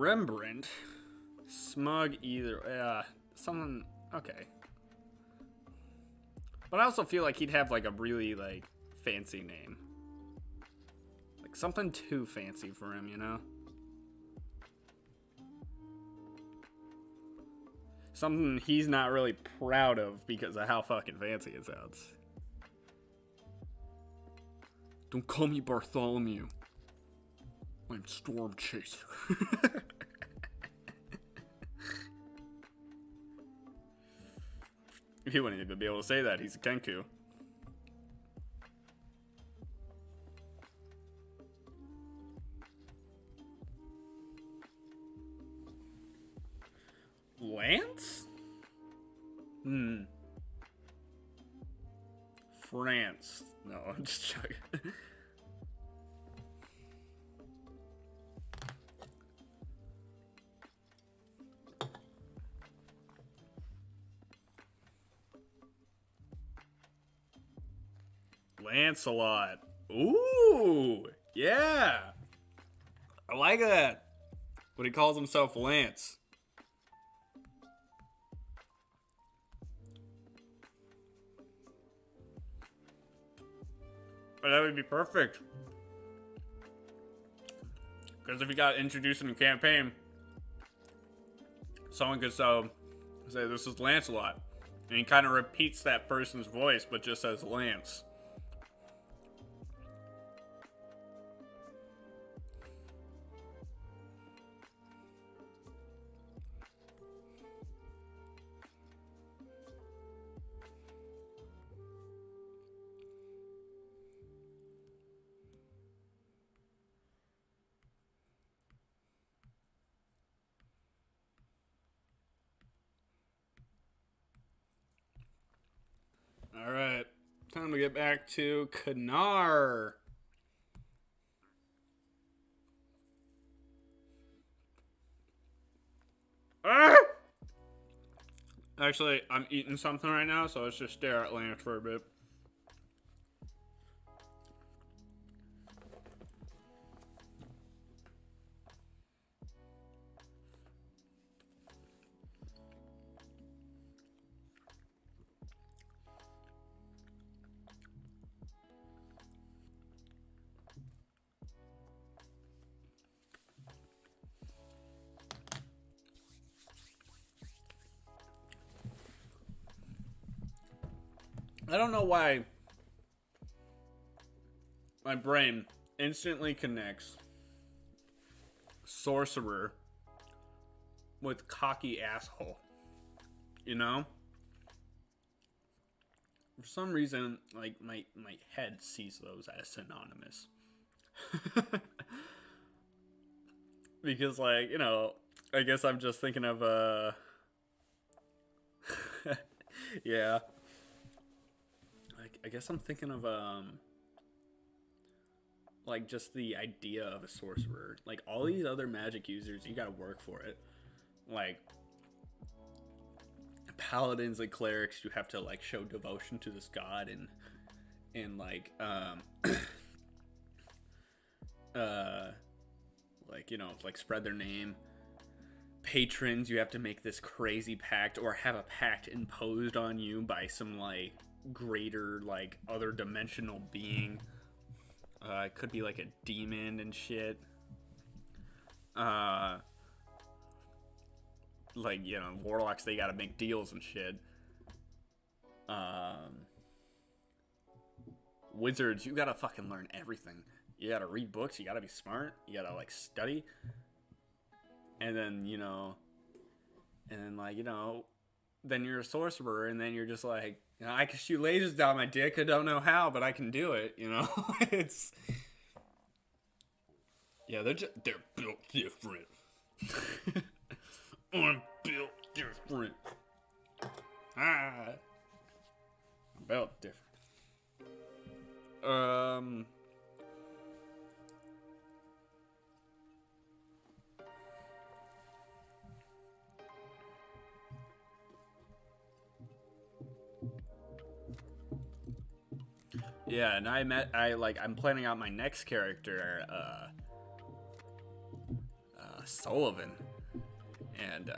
Rembrandt. Smug either. Something. Okay. But I also feel like he'd have like a really like fancy name. Like something too fancy for him, you know? Something he's not really proud of because of how fucking fancy it sounds. Don't call me Bartholomew. I'm Storm Chaser. He wouldn't even be able to say that. He's a Kenku. Lance? France. No, I'm just joking. Lancelot. Ooh, yeah. I like that. But he calls himself Lance. But that would be perfect. Because if he got introduced in the campaign, someone could say, this is Lancelot. And he kind of repeats that person's voice, but just says Lance. Alright, time to get back to Kanar. Ah! Actually, I'm eating something right now, so let's just stare at Lance for a bit. I don't know why my brain instantly connects sorcerer with cocky asshole. You know? For some reason, like, my head sees those as synonymous. Because, like, you know, I guess I'm just thinking of, yeah. I guess I'm thinking of, like, just the idea of a sorcerer. Like, all these other magic users, you gotta work for it. Like, paladins and clerics, you have to, like, show devotion to this god and like, like, you know, like, spread their name. Patrons, you have to make this crazy pact or have a pact imposed on you by some, like, greater, like, other dimensional being. It could be like a demon and shit. Like, you know, warlocks, they gotta make deals and shit. Wizards, you gotta fucking learn everything. You gotta read books, you gotta be smart, you gotta, like, study. And then, you know, like, you know, then you're a sorcerer, and then you're just like, you know, I can shoot lasers down my dick. I don't know how, but I can do it. You know, it's yeah, they're built different. I'm built different. I'm built different. Yeah, and I'm planning out my next character, Sullivan, and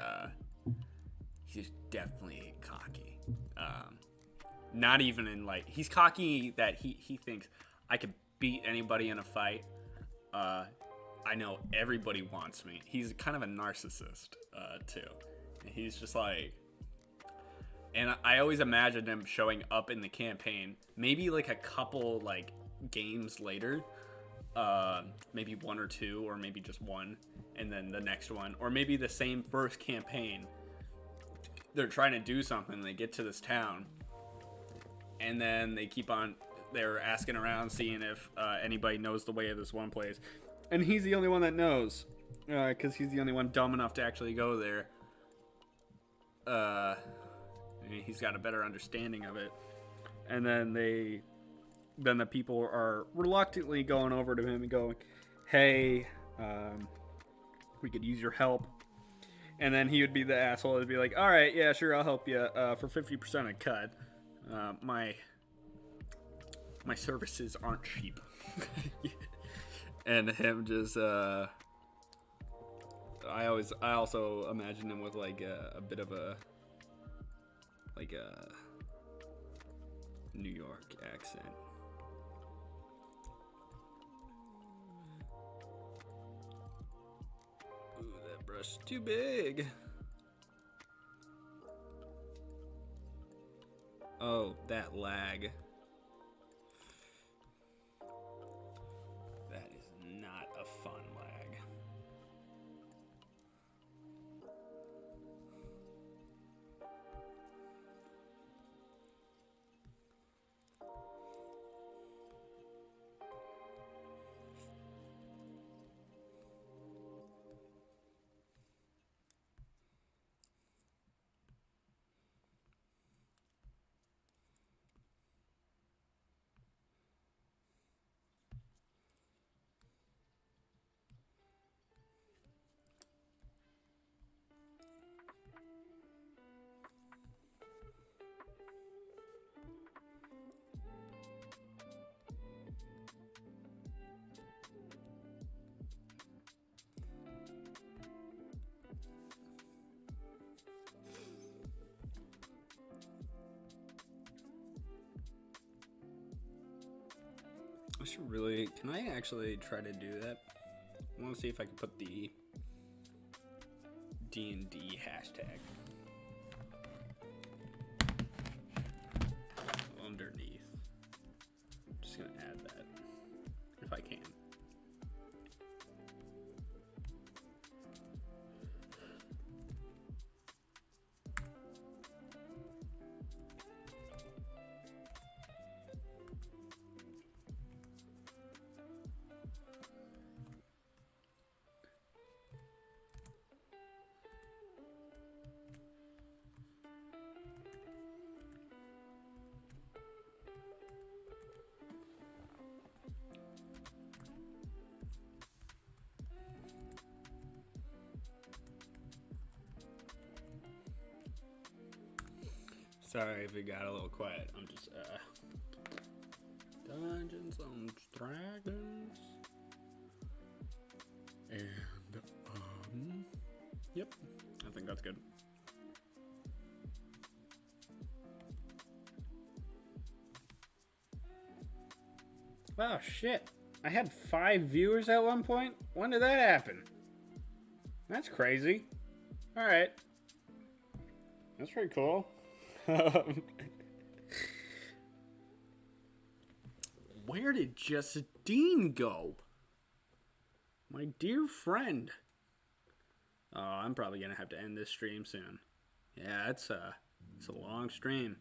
he's definitely cocky. Not even in like, he's cocky that he thinks I could beat anybody in a fight. I know everybody wants me. He's kind of a narcissist too. He's just like, and I always imagined him showing up in the campaign, maybe like a couple like games later, maybe one or two, or maybe just one, and then the next one, or maybe the same first campaign. They're trying to do something, they get to this town, and then they're asking around, seeing if anybody knows the way of this one place, and he's the only one that knows, because he's the only one dumb enough to actually go there. He's got a better understanding of it, and then the people are reluctantly going over to him and going, "Hey, we could use your help." And then he would be the asshole that'd be like, "All right, yeah, sure, I'll help you for 50% of cut. My services aren't cheap." And him just, I also imagine him with like a bit of a New York accent. Ooh, that brush is too big. Oh, that lag. That is not a fun lag. I should really, can I actually try to do that? I want to see if I can put the D&D hashtag underneath. I'm just going to add that if I can. Sorry if it got a little quiet. I'm just, Dungeons and Dragons. And, yep. I think that's good. Wow, shit. I had 5 viewers at one point? When did that happen? That's crazy. Alright. That's pretty cool. Where did Justine go? My dear friend. Oh, I'm probably gonna have to end this stream soon. Yeah, it's a long stream.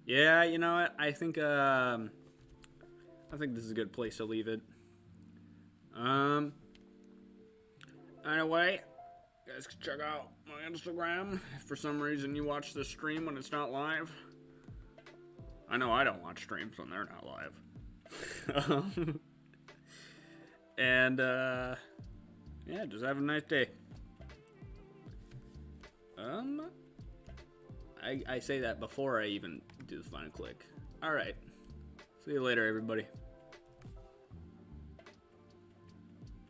Yeah, you know what? I think this is a good place to leave it. Anyway, you guys can check out my Instagram if for some reason you watch this stream when it's not live. I know I don't watch streams when they're not live. And, yeah, just have a nice day. I say that before I even do the final click. Alright. See you later, everybody.